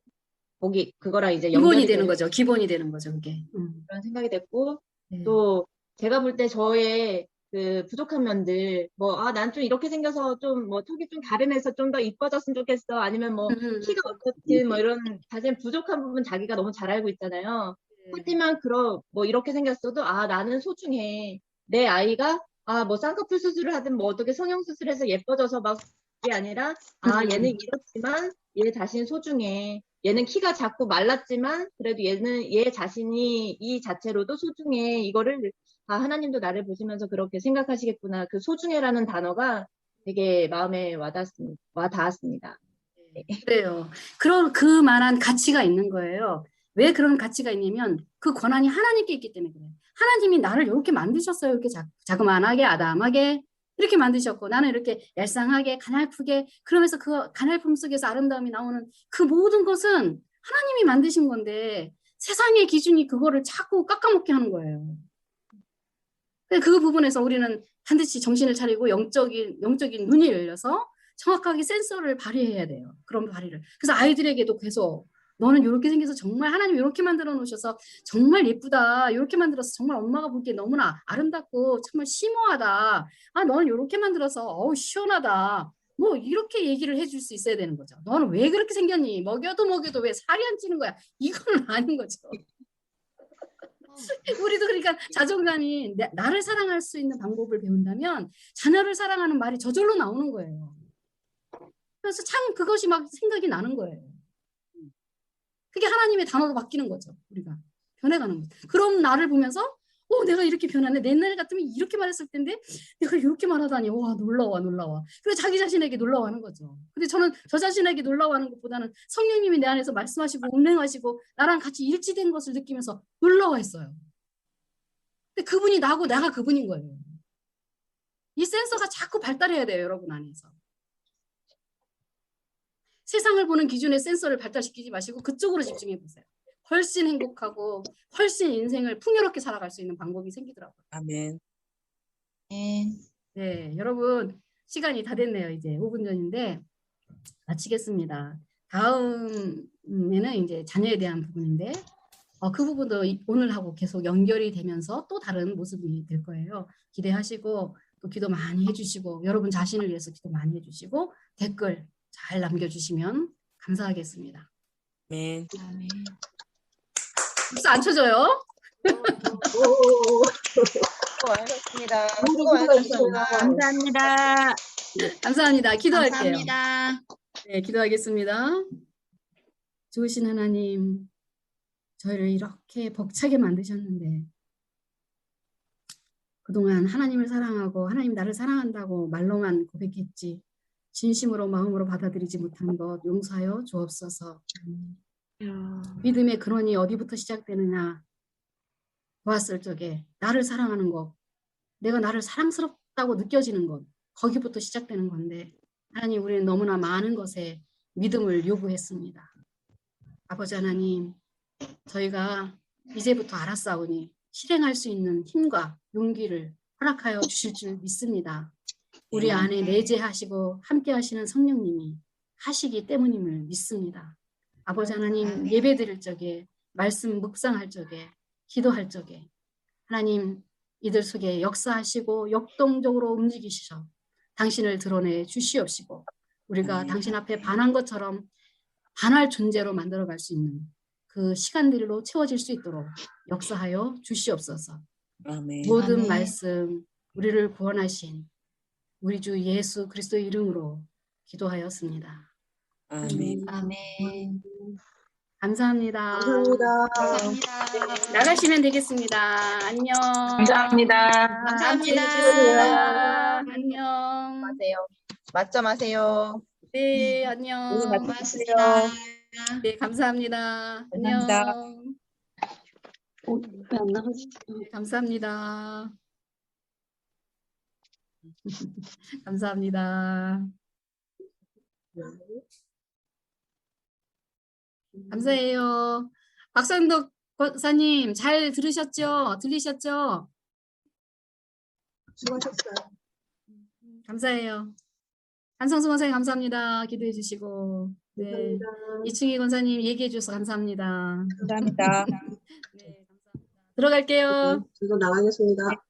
그거랑 이제 기본이 연결이 되는 되는 거죠. 기본이 되는 거죠, 그게. 그런 생각이 됐고 네. 또 제가 볼 때 저의 그 부족한 면들 난 좀 이렇게 생겨서 좀 턱이 좀 다른 애서 좀 더 이뻐졌으면 좋겠어 아니면 키가 어떻지 이런 자신 부족한 부분 자기가 너무 잘 알고 있잖아요. 하지만 이렇게 생겼어도 나는 소중해. 내 아이가 쌍꺼풀 수술을 하든 어떻게 성형 수술해서 예뻐져서 막 그게 아니라 얘는 이렇지만 얘 자신 소중해. 얘는 키가 작고 말랐지만 그래도 얘 자신이 이 자체로도 소중해. 이거를 하나님도 나를 보시면서 그렇게 생각하시겠구나. 그 소중해라는 단어가 되게 마음에 와닿았습니다. 네. 그래요. 그런 그만한 가치가 있는 거예요. 왜 그런 가치가 있냐면 그 권한이 하나님께 있기 때문에 그래요. 하나님이 나를 이렇게 만드셨어요. 이렇게 자그만하게 아담하게 이렇게 만드셨고 나는 이렇게 얄쌍하게 가냘프게 그러면서 그 가냘픔 속에서 아름다움이 나오는 그 모든 것은 하나님이 만드신 건데 세상의 기준이 그거를 자꾸 깎아먹게 하는 거예요. 그 부분에서 우리는 반드시 정신을 차리고 영적인 눈이 열려서 정확하게 센서를 발휘해야 돼요. 그런 발휘를. 그래서 아이들에게도 계속 너는 이렇게 생겨서 정말 하나님 이렇게 만들어 놓으셔서 정말 예쁘다. 이렇게 만들어서 정말 엄마가 보기에 너무나 아름답고 정말 심오하다. 너는 이렇게 만들어서 시원하다. 이렇게 얘기를 해줄 수 있어야 되는 거죠. 너는 왜 그렇게 생겼니? 먹여도 왜 살이 안 찌는 거야? 이거는 아닌 거죠. 우리도 그러니까 자존감이 나를 사랑할 수 있는 방법을 배운다면 자녀를 사랑하는 말이 저절로 나오는 거예요. 그래서 참 그것이 막 생각이 나는 거예요. 그게 하나님의 단어로 바뀌는 거죠. 우리가 변해가는 거죠. 그럼 나를 보면서 내가 이렇게 변하네. 내 날 같으면 이렇게 말했을 텐데 내가 이렇게 말하다니. 와, 놀라워. 그래서 자기 자신에게 놀라워하는 거죠. 근데 저는 저 자신에게 놀라워하는 것보다는 성령님이 내 안에서 말씀하시고 운행하시고 나랑 같이 일치된 것을 느끼면서 놀라워했어요. 근데 그분이 나고 내가 그분인 거예요. 이 센서가 자꾸 발달해야 돼요. 여러분 안에서. 세상을 보는 기준의 센서를 발달시키지 마시고 그쪽으로 집중해 보세요. 훨씬 행복하고 훨씬 인생을 풍요롭게 살아갈 수 있는 방법이 생기더라고요. 아멘. 네, 여러분 시간이 다 됐네요. 이제 5분 전인데 마치겠습니다. 다음에는 이제 자녀에 대한 부분인데 그 부분도 오늘하고 계속 연결이 되면서 또 다른 모습이 될 거예요. 기대하시고 또 기도 많이 해주시고 여러분 자신을 위해서 기도 많이 해주시고 댓글 잘 남겨주시면 감사하겠습니다. 아멘. 박수 안 쳐줘요? 수고하셨습니다. 감사합니다. 감사합니다. 기도할게요. 감사합니다. 네, 기도하겠습니다. 좋으신 하나님, 저희를 이렇게 벅차게 만드셨는데 그동안 하나님을 사랑하고 하나님 나를 사랑한다고 말로만 고백했지 진심으로 마음으로 받아들이지 못한 것 용서하여 주옵소서. 믿음의 근원이 어디부터 시작되느냐 보았을 적에 나를 사랑하는 것, 내가 나를 사랑스럽다고 느껴지는 것, 거기부터 시작되는 건데 하나님 우리는 너무나 많은 것에 믿음을 요구했습니다. 아버지 하나님, 저희가 이제부터 알았사오니 실행할 수 있는 힘과 용기를 허락하여 주실 줄 믿습니다. 우리 안에 내재하시고 함께 하시는 성령님이 하시기 때문임을 믿습니다. 아버지 하나님, 예배 드릴 적에, 말씀 묵상할 적에, 기도할 적에 하나님 이들 속에 역사하시고 역동적으로 움직이시셔 당신을 드러내 주시옵시고 우리가 당신 앞에 반한 것처럼 반할 존재로 만들어갈 수 있는 그 시간들로 채워질 수 있도록 역사하여 주시옵소서. 아멘. 모든 말씀 우리를 구원하신 우리 주 예수 그리스도의 이름으로 기도하였습니다. 아멘. 아멘. 감사합니다. 감사합니다. 나가시면 되겠습니다. 안녕. 감사합니다. 감사합니다. 안녕. 마세요. 맞점하세요. 네, 안녕. 고맙습니다. 네, 감사합니다. 감사합니다. 안녕. 왜 안 나가지? 네, 감사합니다. 감사합니다. 감사해요. 박상덕 권사님 잘 들으셨죠? 들리셨죠? 수고하셨어요. 감사해요. 한성수 권사님 감사합니다. 기도해 주시고. 네. 이충희 권사님 얘기해 주셔서 감사합니다. 감사합니다. 네, 감사합니다. 들어갈게요. 저도 나가겠습니다.